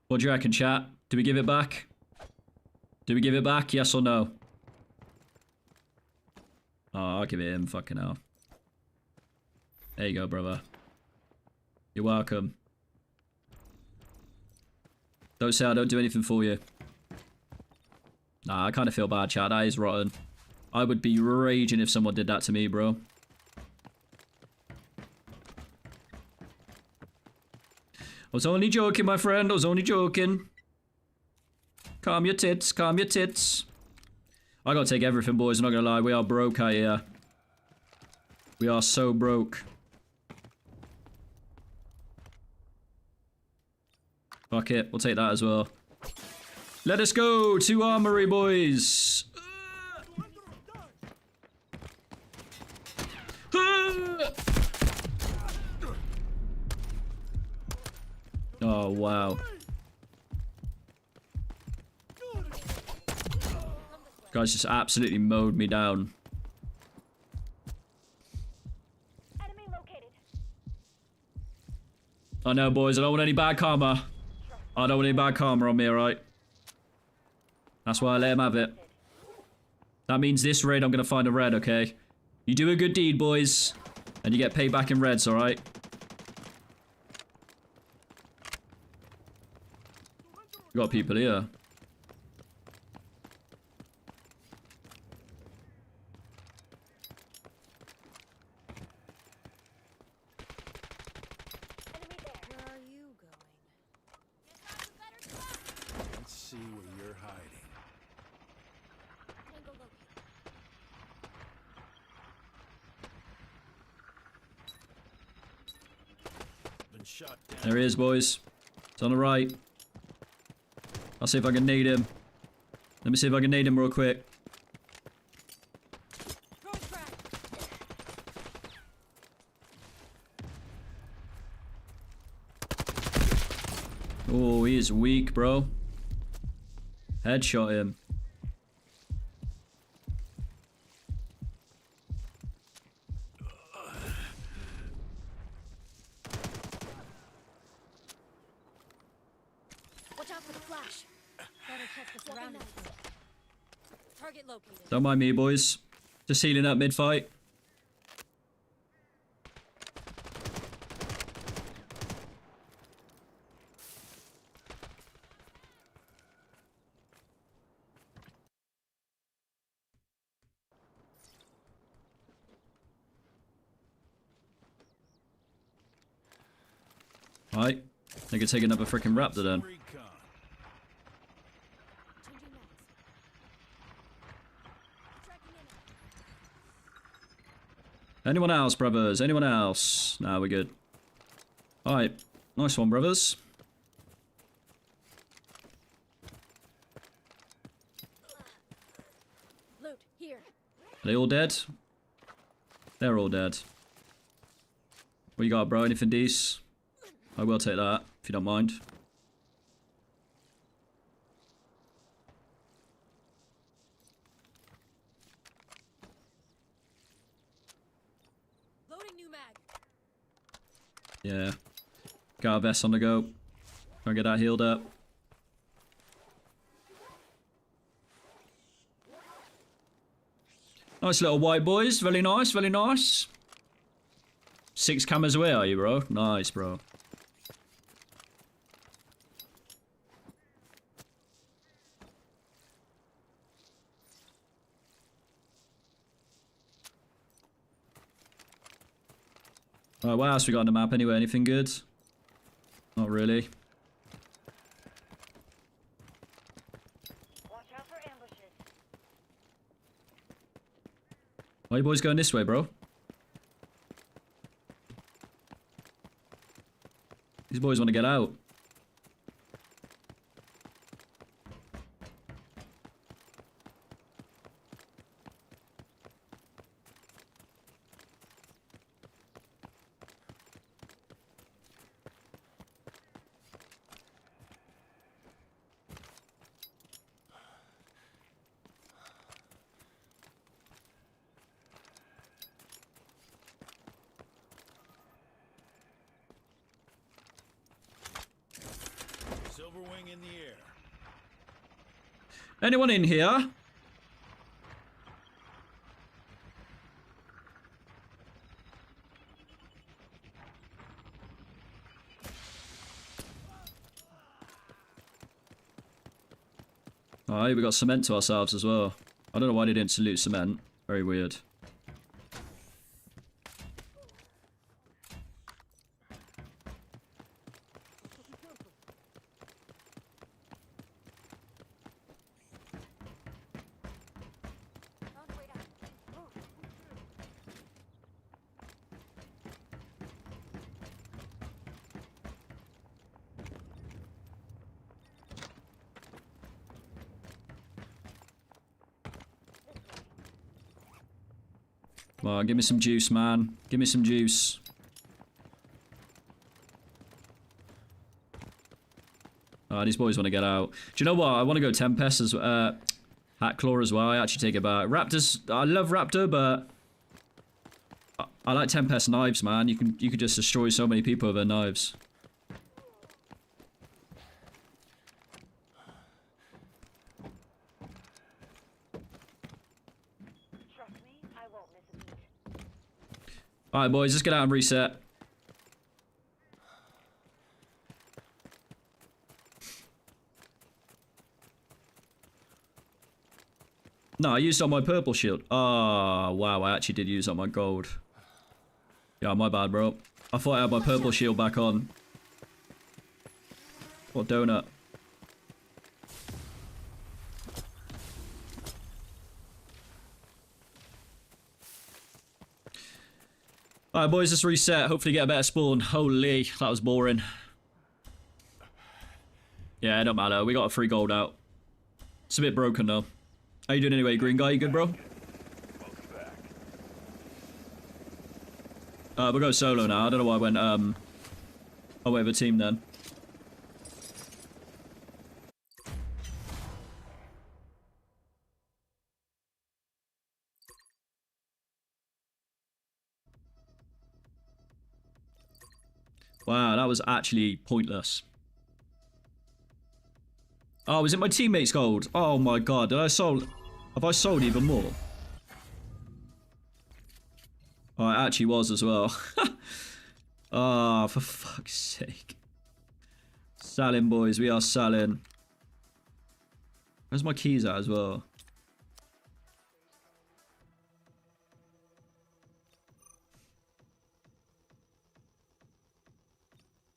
E: What do you reckon, chat? Do we give it back? Do we give it back? Yes or no? Oh, I'll give it him. Fucking hell. There you go, brother. You're welcome. Don't say I don't do anything for you. Nah, I kind of feel bad, chat. That is rotten. I would be raging if someone did that to me, bro. was only joking, my friend. I was only joking. Calm your tits. Calm your tits. I gotta take everything, boys. I'm not gonna lie. We are broke out here. We are so broke. Fuck it. We'll take that as well. Let us go to Armory, boys. Oh, wow. Guys just absolutely mowed me down. I know, boys. I don't want any bad karma. I don't want any bad karma on me, alright? That's why I let him have it. That means this raid I'm going to find a red, okay? You do a good deed, boys. And you get paid back in reds, alright? We got people here.
K: Let's see where you're hiding. Been shot down.
E: There he is, boys. It's on the right. I'll see if I can nade him. Let me see if I can nade him real quick. Oh, he is weak, bro. Headshot him.
O: Watch out for the flash. Better check the surroundings. Target located.
E: Don't mind me, boys. Just healing up mid-fight. Alright. They could take another freaking raptor then. Anyone else, brothers? Anyone else? Nah, we're good. Alright. Nice one, brothers.
O: Loot here.
E: Are they all dead? They're all dead. What you got, bro? Anything decent? I will take that, if you don't mind.
O: Loading new mag.
E: Yeah. Got a vest on the go. Try and get that healed up. Nice little white, boys. Very nice, very nice. 6 cameras away, are you, bro? Nice, bro. Alright, what else we got on the map anyway? Anything good? Not really.
O: Watch out for ambushes.
E: Why are you boys going this way, bro? These boys want to get out.
K: Silver wing in the air.
E: Anyone in here? Alright, we got cement to ourselves as well. I don't know why they didn't salute cement. Very weird. Come on, give me some juice, man. Give me some juice. These boys want to get out. Do you know what? I want to go Tempest as Hat Claw as well. I actually take it back. Raptors. I love Raptor, but I like Tempest knives, man. You could just destroy so many people with their knives.
O: Trust me, I won't miss a beat.
E: All right, boys, let's get out and reset. No, I used up my purple shield. Oh, wow, I actually did use up my gold. Yeah, my bad, bro. I thought I had my purple shield back on. What donut? Alright, boys, let's reset. Hopefully get a better spawn. Holy, that was boring. Yeah, it don't matter. We got a free gold out. It's a bit broken, though. How you doing anyway, green guy? You good, bro? We'll go solo now. I don't know why I went, away with a team then. Wow, that was actually pointless. Oh, is it my teammate's gold? Oh my god, have I sold even more? Oh, it actually was as well. Oh, for fuck's sake. Selling, boys, we are selling. Where's my keys at as well?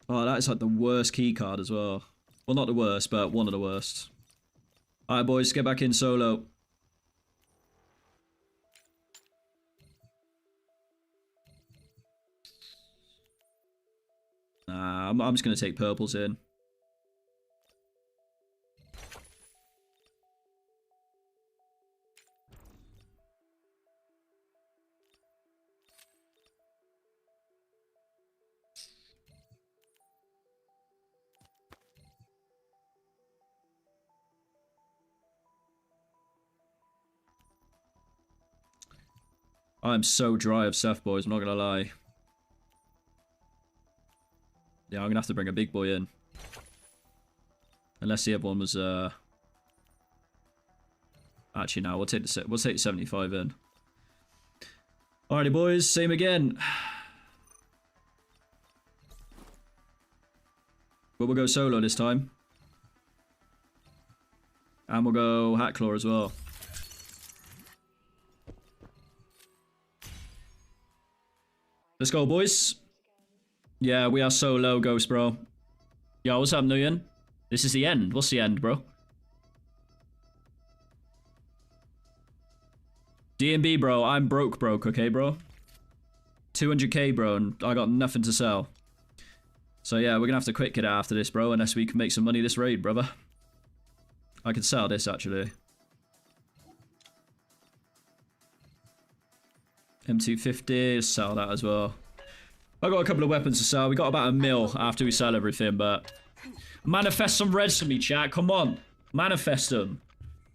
E: Oh, that is like the worst key card as well. Well, not the worst, but one of the worst. Alright, boys, get back in solo. Nah, I'm just going to take purples in. I'm so dry of Seth, boys, I'm not gonna lie. Yeah, I'm gonna have to bring a big boy in. Unless the other one was, actually, no, we'll take the 75 in. Alrighty, boys, same again. But we'll go solo this time. And we'll go Hat Claw as well. Let's go, boys. Yeah, we are so low, Ghost, bro. Yo, what's up, Nguyen? This is the end. What's the end, bro? D&B, bro. I'm broke, okay, bro? 200k, bro, and I got nothing to sell. So, yeah, we're gonna have to quit it after this, bro, unless we can make some money this raid, brother. I can sell this, actually. M250, let's sell that as well. I got a couple of weapons to sell. We got about a mil after we sell everything, but manifest some reds for me, chat. Come on, manifest them.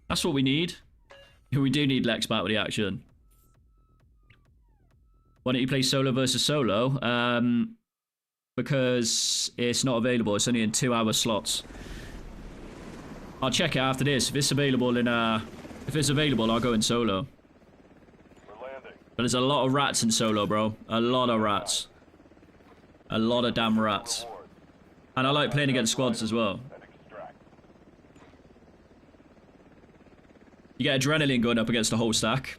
E: That's what we need. We do need Lex back with the action. Why don't you play solo versus solo? Because it's not available. It's only in 2-hour slots. I'll check it after this. If it's available in if it's available, I'll go in solo. But there's a lot of rats in solo, bro. A lot of rats. A lot of damn rats. And I like playing against squads as well. You get adrenaline going up against the whole stack.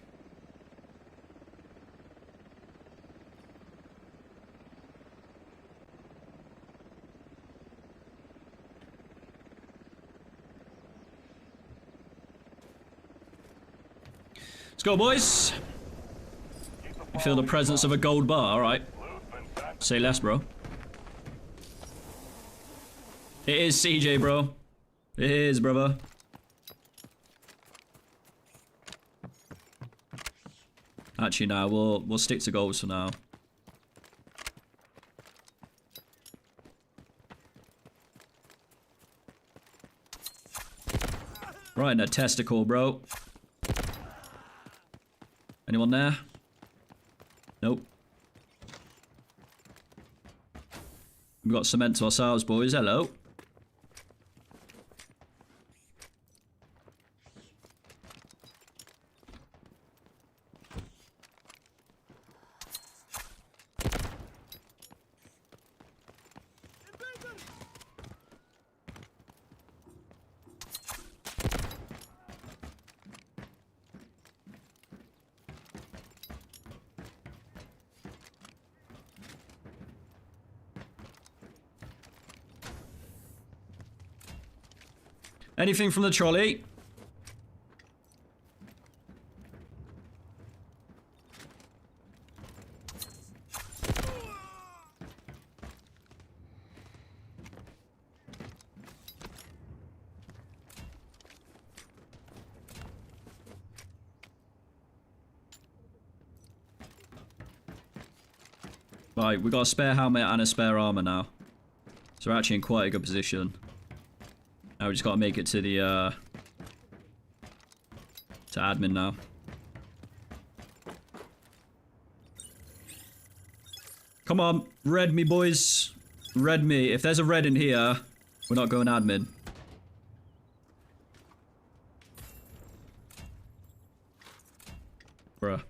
E: Let's go, boys. You feel the presence of a gold bar, alright. Say less, bro. It is CJ, bro. It is, brother. Actually, no, we'll stick to goals for now. Right in a testicle, bro. Anyone there? Nope. We've got cement to ourselves, boys. Hello. Anything from the trolley? Right, we got a spare helmet and a spare armor now. So we're actually in quite a good position. Now we just gotta make it to the to admin now. Come on, red me, boys. Red me. If there's a red in here, we're not going admin. Bruh.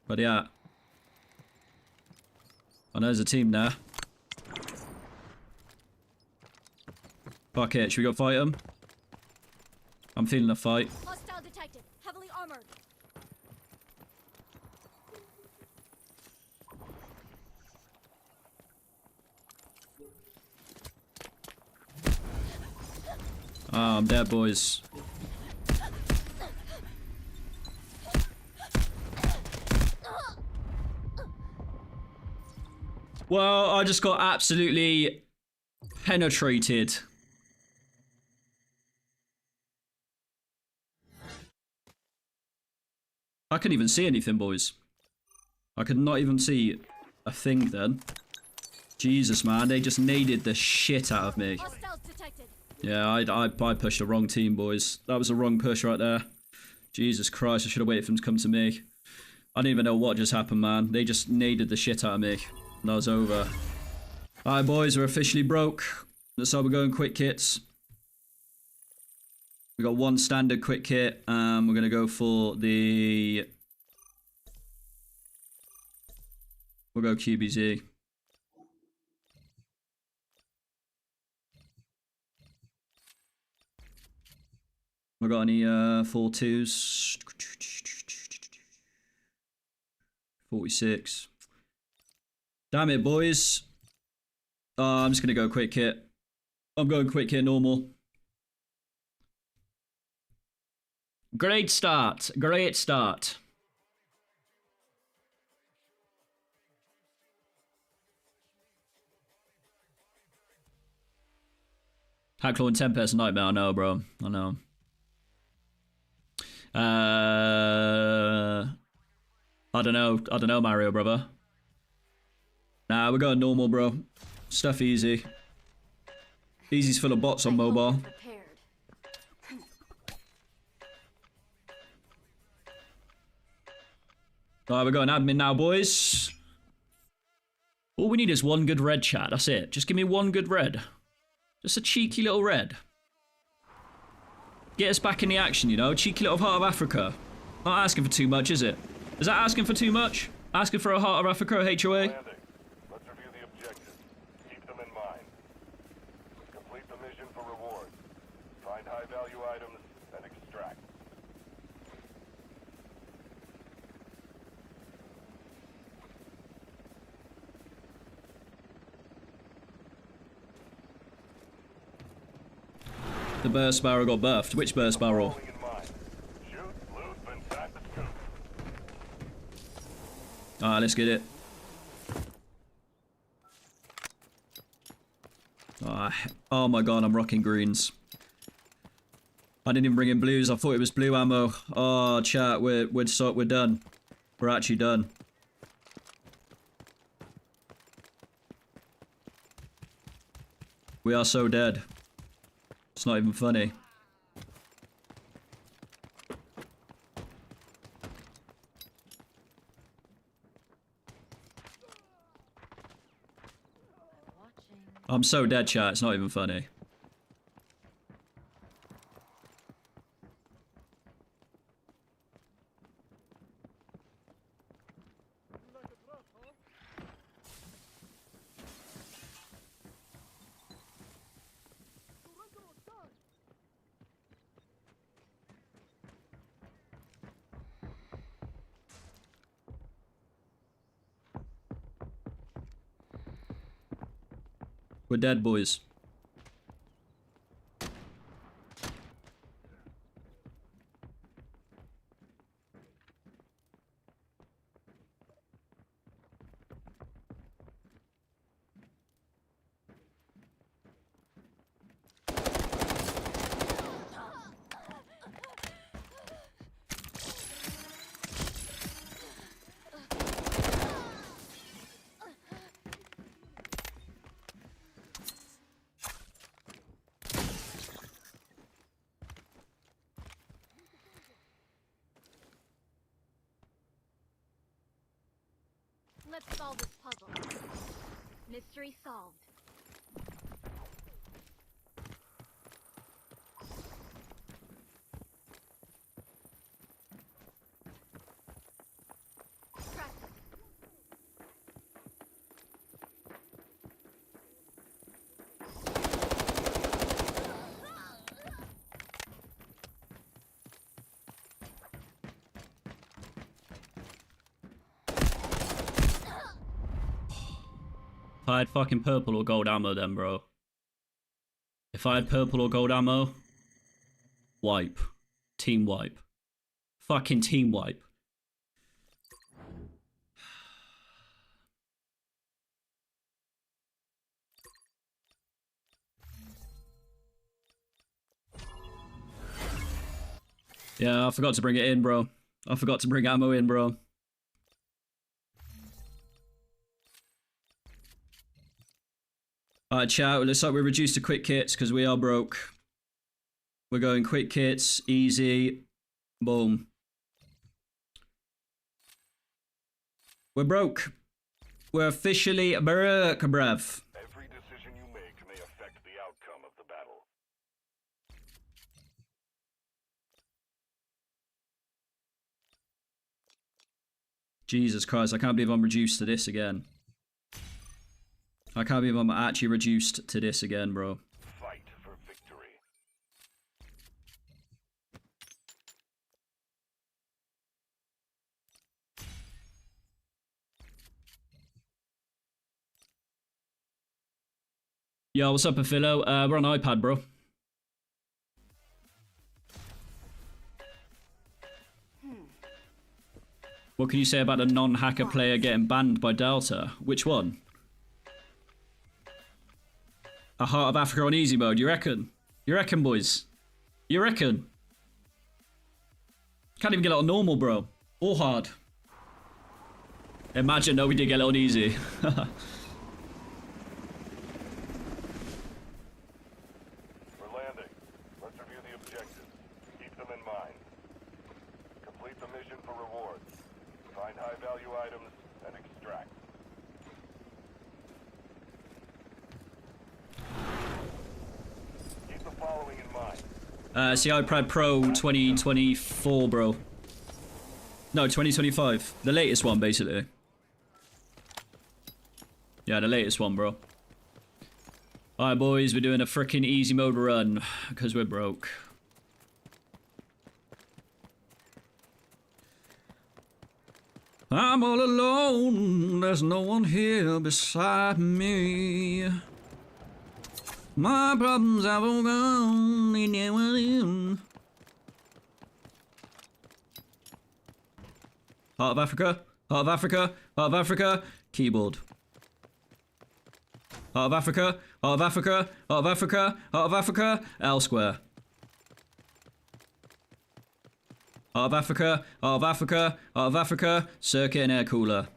E: But yeah. I know there's a team there. Fuck it, should we go fight them? I'm feeling a fight.
O: Hostile detected, heavily armored.
E: Ah, I'm dead, boys. Well, I just got absolutely penetrated. I couldn't even see anything, boys. I could not even see a thing then. Jesus, man, they just naded the shit out of me. Yeah, I pushed the wrong team, boys. That was a wrong push right there. Jesus Christ, I should have waited for them to come to me. I didn't even know what just happened, man. They just naded the shit out of me. And I was over. Alright, boys, we're officially broke. That's how we're going quick kits. We got one standard quick kit. We're going to go for the... We'll go QBZ. We got any 4.2s? 46. Damn it, boys. I'm just going to go quick kit. I'm going quick kit normal. Great start. Great start. Hacklaw and Tempest Nightmare. I know, bro. I know. I don't know, Mario, brother. Nah, we're going normal, bro. Stuff easy. Easy's full of bots on mobile. Alright, we're going admin now, boys. All we need is one good red, chat. That's it. Just give me one good red. Just a cheeky little red. Get us back in the action, you know? Cheeky little Heart of Africa. Not asking for too much, is it? Is that asking for too much? Asking for a Heart of Africa HOA?
N: Let's review the objectives. Keep them in mind. Complete the mission for rewards. Find high-value items and extract.
E: The burst barrel got buffed. Which burst barrel? Alright, let's get it. Oh my god, I'm rocking greens. I didn't even bring in blues. I thought it was blue ammo. Oh, chat, we're done. We're actually done. We are so dead. It's not even funny. I'm so dead, chat. It's not even funny. We're dead, boys.
O: Let's solve this puzzle. Mystery solved. Practice.
E: If I had fucking purple or gold ammo then, bro. If I had purple or gold ammo, wipe. Team wipe. Fucking team wipe. Yeah, I forgot to bring it in, bro. I forgot to bring ammo in, bro. Alright, chat. It looks like we're reduced to quick kits because we are broke. We're going quick kits, easy, boom. We're broke. We're officially broke, bruv.
N: Every decision you make may affect the outcome of the battle.
E: Jesus Christ, I can't believe I'm reduced to this again. I can't believe I'm actually reduced to this again, bro.
N: Fight for victory.
E: Yo, what's up, Philo? We're on iPad, bro. What can you say about a non-hacker player getting banned by Delta? Which one? A Heart of Africa on easy mode, you reckon? You reckon, boys? You reckon? Can't even get it on normal, bro. Or hard. Imagine, no, we did get it on easy.
N: For landing, let's review the objectives. Keep them in mind. Complete the mission for rewards. Find high-value items and extract. Keep the following in mind.
E: See iPad Pro 2024, bro. No, 2025. The latest one, basically. Yeah, the latest one, bro. Alright, boys, we're doing a freaking easy mode run because we're broke. I'm all alone. There's no one here beside me. My problems have all gone. They never do. Heart of Africa. Heart of Africa. Heart of Africa. Keyboard. Heart of Africa. Heart of Africa. Heart of Africa. Heart of Africa. L square. Heart of Africa. Heart of Africa. Heart of Africa. Circuit and air cooler.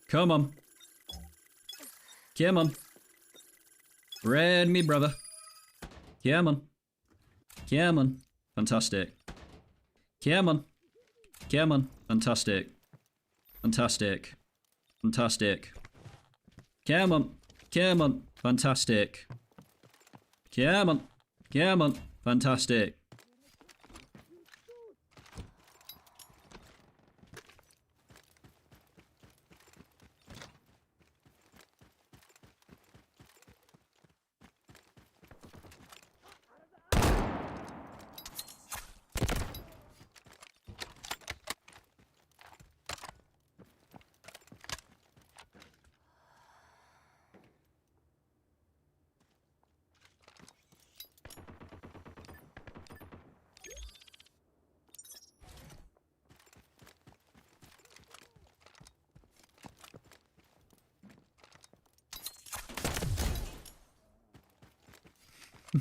E: Come on. Come on. Red me, brother. Come on. Come on. Fantastic. Come on. Come on. Fantastic. Fantastic. Fantastic. Come on. Come on. Fantastic. Come on. Come on. Fantastic.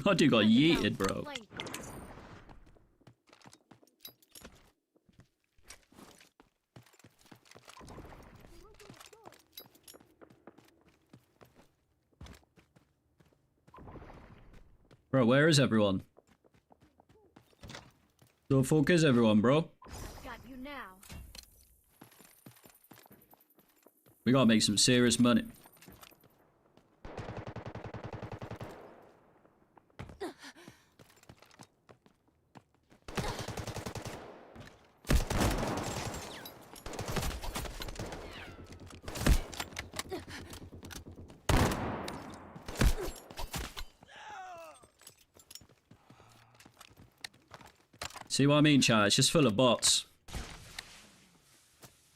E: My dude got yeeted, bro. Bro, where is everyone? The fuck is everyone, bro?
L: Got you now.
E: We gotta make some serious money. See what I mean, chat? It's just full of bots.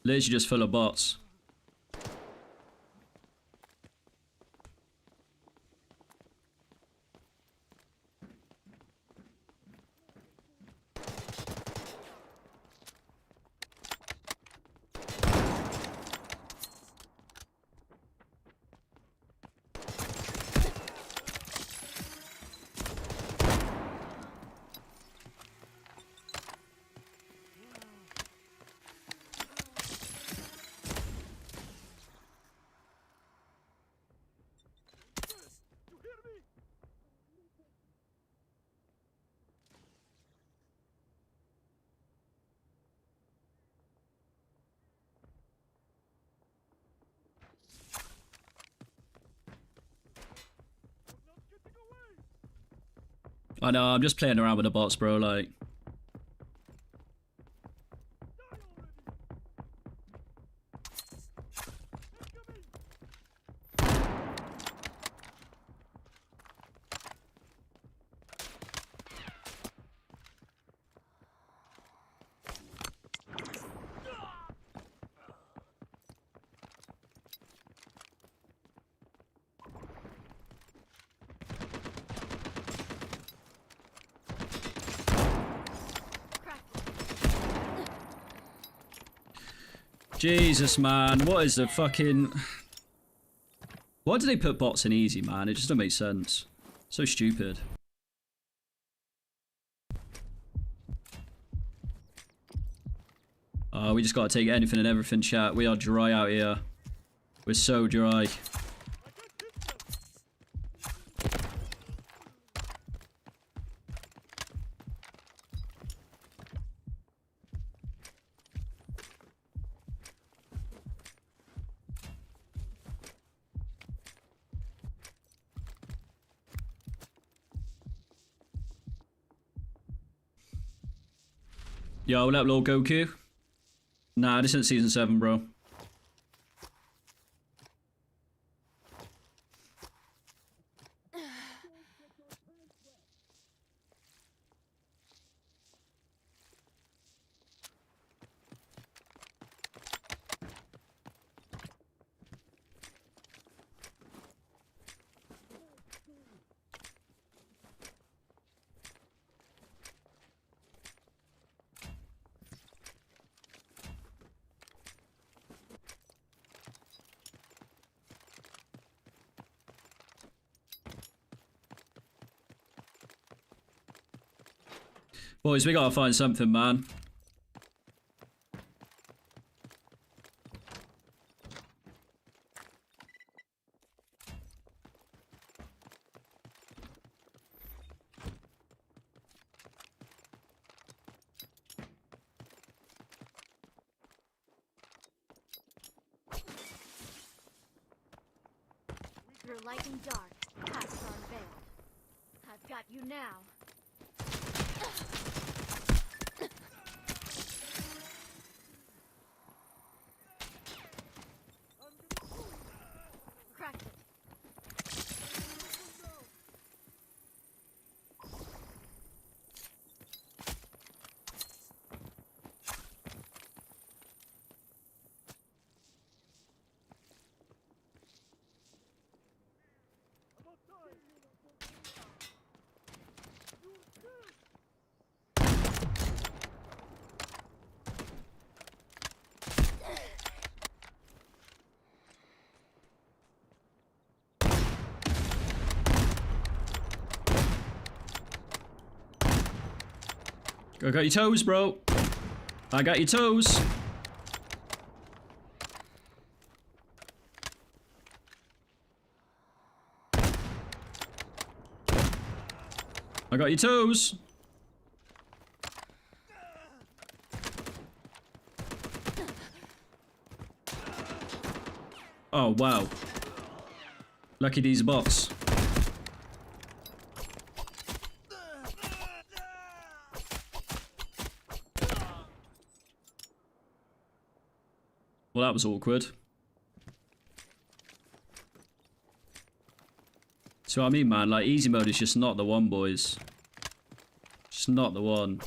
E: Literally just full of bots. I know, I'm just playing around with the bots, bro, like. Jesus, man, what is the fucking... Why do they put bots in easy, man? It just doesn't make sense. So stupid. We just gotta take anything and everything, chat. We are dry out here. We're so dry. Yo, what up, Lord Goku? Nah, this isn't season 7, bro. Boys, we gotta find something, man.
O: Through light and dark, paths are unveiled. I've got you now. Cracked it.
E: I got your toes, bro. I got your toes. I got your toes. Oh, wow. Lucky these bots. Well, that was awkward. So I mean, man, like, easy mode is just not the one, boys. Just not the one.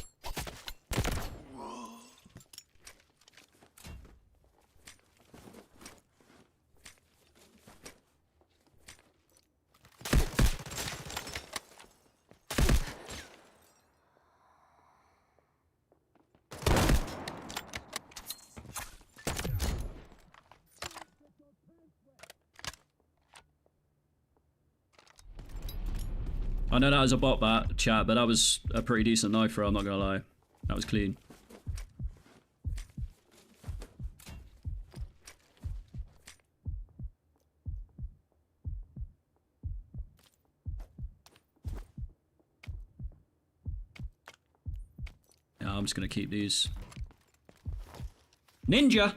E: I know that was a bot bat chat, but that was a pretty decent knife throw, I'm not gonna lie. That was clean. Yeah, I'm just gonna keep these. Ninja!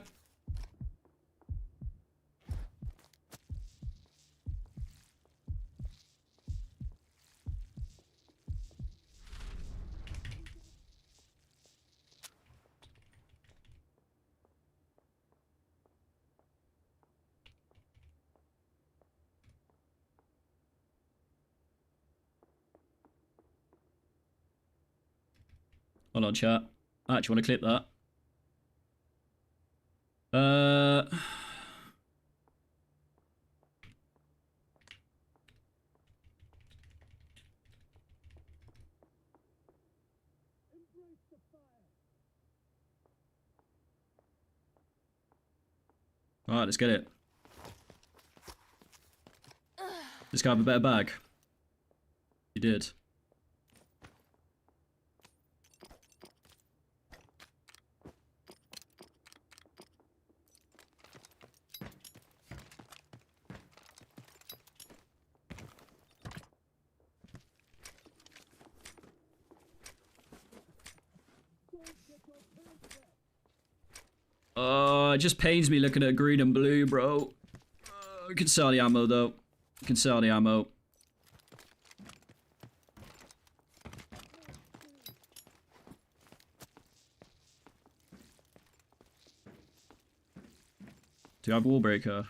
E: Hold on, chat. I actually want to clip that. Alright, let's get it. This guy have a better bag. He did. Oh, it just pains me looking at green and blue, bro. We can sell the ammo, though. We can sell the ammo. Do you have wall breaker?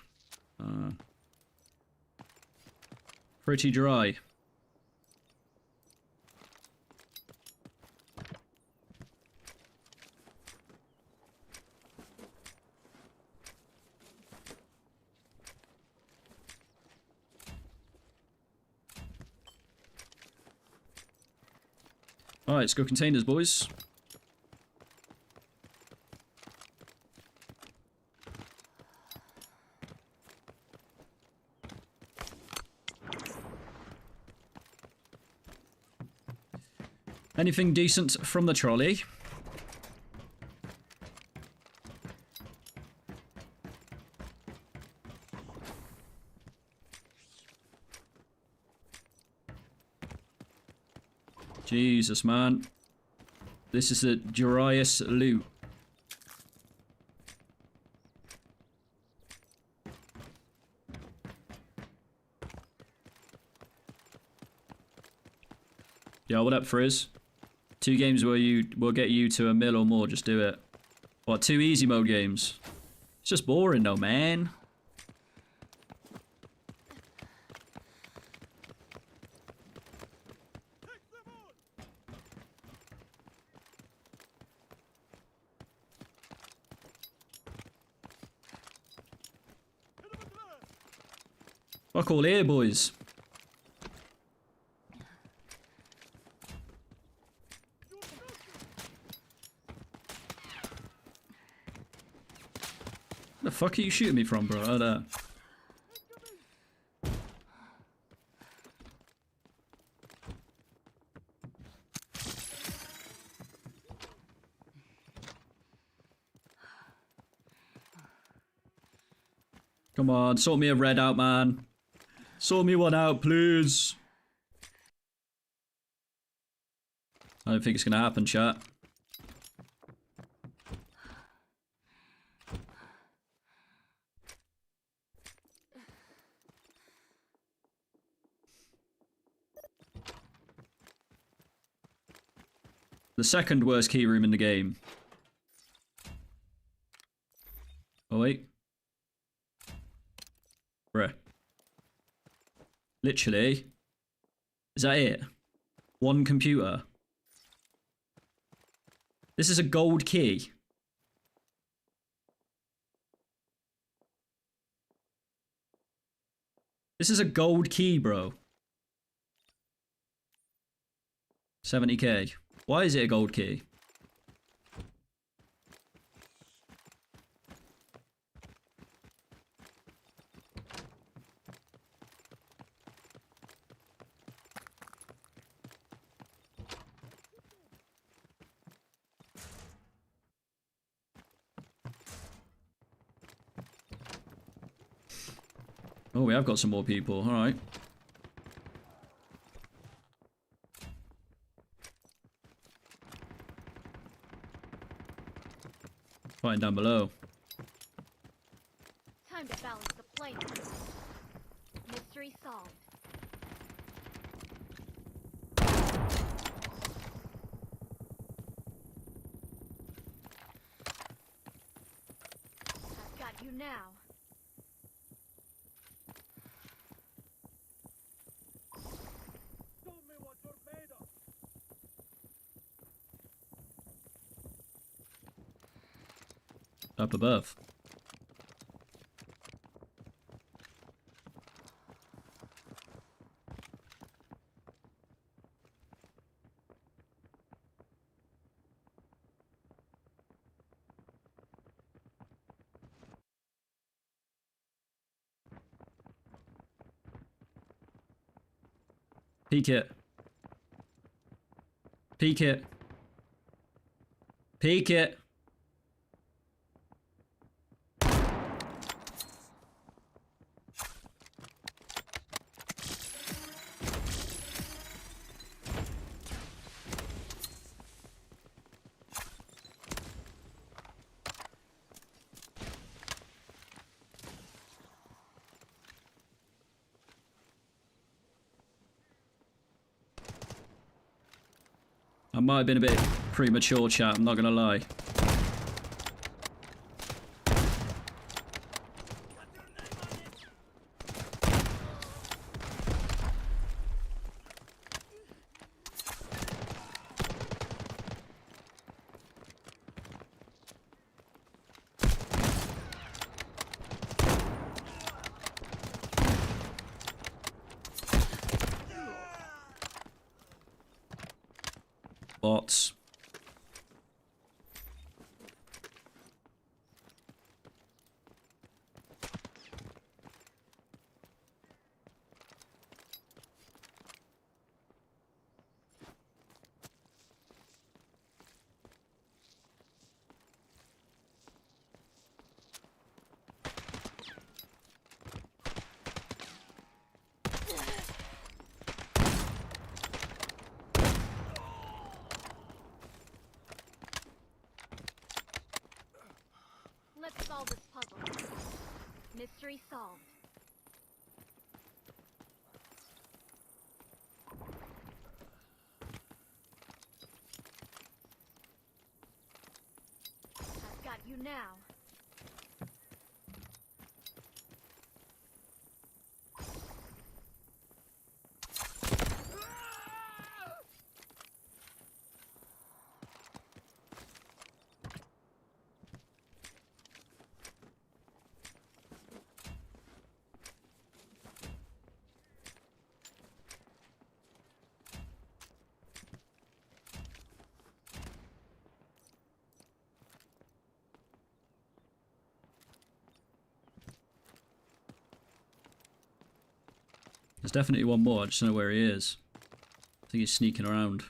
E: Pretty dry. Alright, let's go containers, boys. Anything decent from the trolley? Jesus, man. This is the driest loot. Yo, what up, Frizz? 2 games where you will get you to a mil or more, just do it. What, 2 easy mode games? It's just boring though, man. Fuck all here, boys. Where the fuck are you shooting me from, bro? Oh, there. Come on, sort me a red out, man. Sort me one out, please. I don't think it's gonna happen, chat. The second worst key room in the game. Oh, wait. Bruh. Literally. Is that it? One computer. This is a gold key. This is a gold key, bro. 70k. Why is it a gold key? Oh, we have got some more people. All right. Fighting down below.
O: Time to balance the plane. Mystery solved. I've got you now.
E: Up above. Peek it. Peek it. Peek it. I might have been a bit premature, chat, I'm not gonna lie. bots.
L: Let's solve this puzzle. Mystery solved. I've got you now.
E: There's definitely one more, I just don't know where he is. I think he's sneaking around.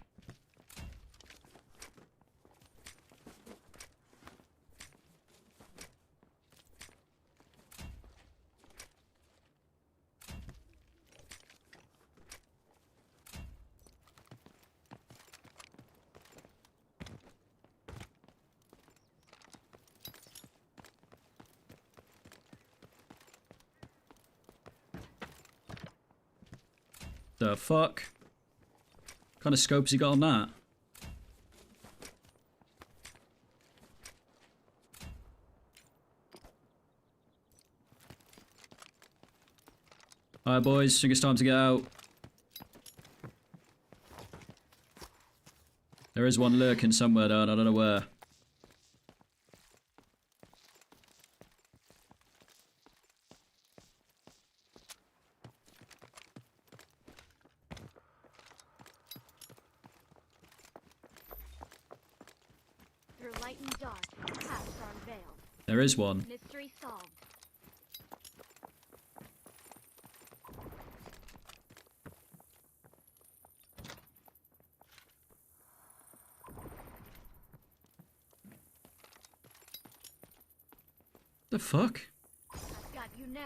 E: The fuck? What kind of scopes he got on that? Alright boys, I think it's time to get out. There is one lurking somewhere though, and I don't know where.
L: Through light and dark, paths are unveiled.
E: There is one.
L: Mystery solved.
E: The fuck?
L: I've got you now.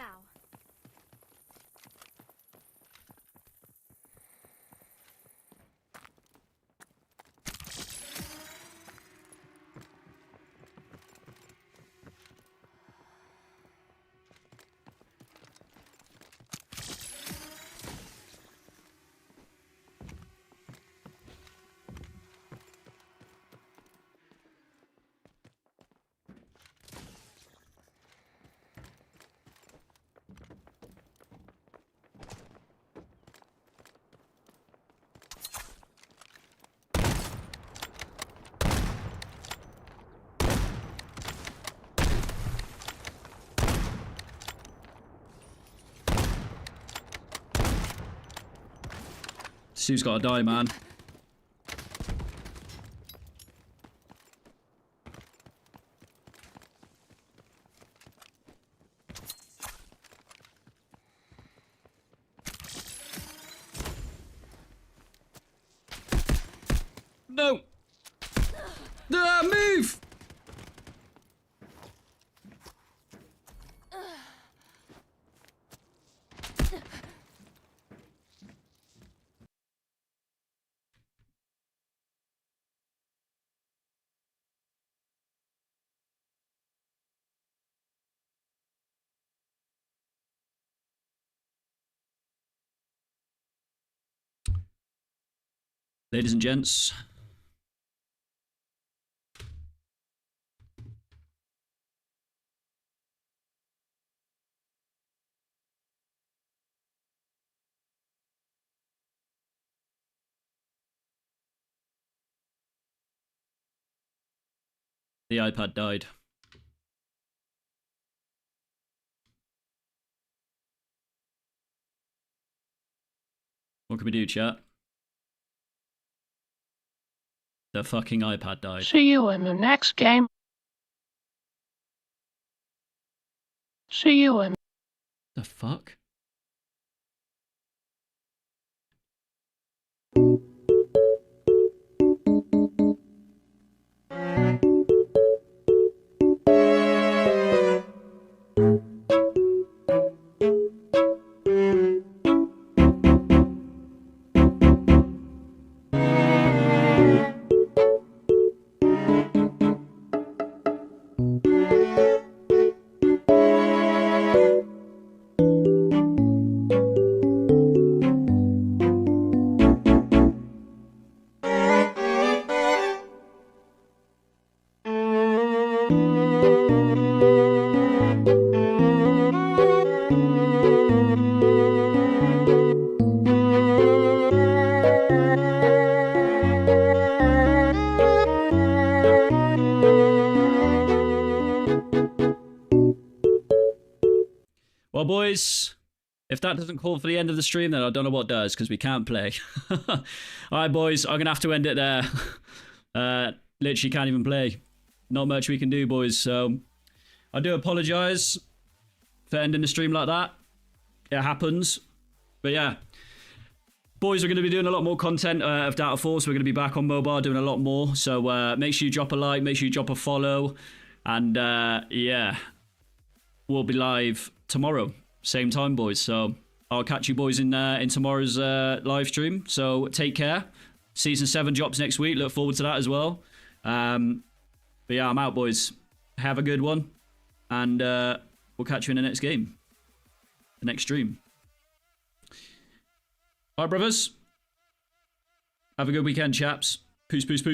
E: Sue's gotta die, man. No! Move! Ladies and gents. The iPad died. What can we do, chat? The fucking iPad died.
P: See you in the next game. See you in...
E: The fuck? Well, boys, if that doesn't call for the end of the stream, then I don't know what does, because we can't play. All right, boys, I'm going to have to end it there. Literally can't even play. Not much we can do, boys. So I do apologise for ending the stream like that. It happens. But yeah, boys are going to be doing a lot more content of Data Force. We're going to be back on mobile doing a lot more. So make sure you drop a like, make sure you drop a follow. And yeah, we'll be live tomorrow, same time, boys. So I'll catch you boys in tomorrow's live stream. So take care. Season 7 drops next week. Look forward to that as well. But yeah, I'm out, boys. Have a good one. And we'll catch you in the next game. The next stream. All right, brothers. Have a good weekend, chaps. Peace, peace, peace.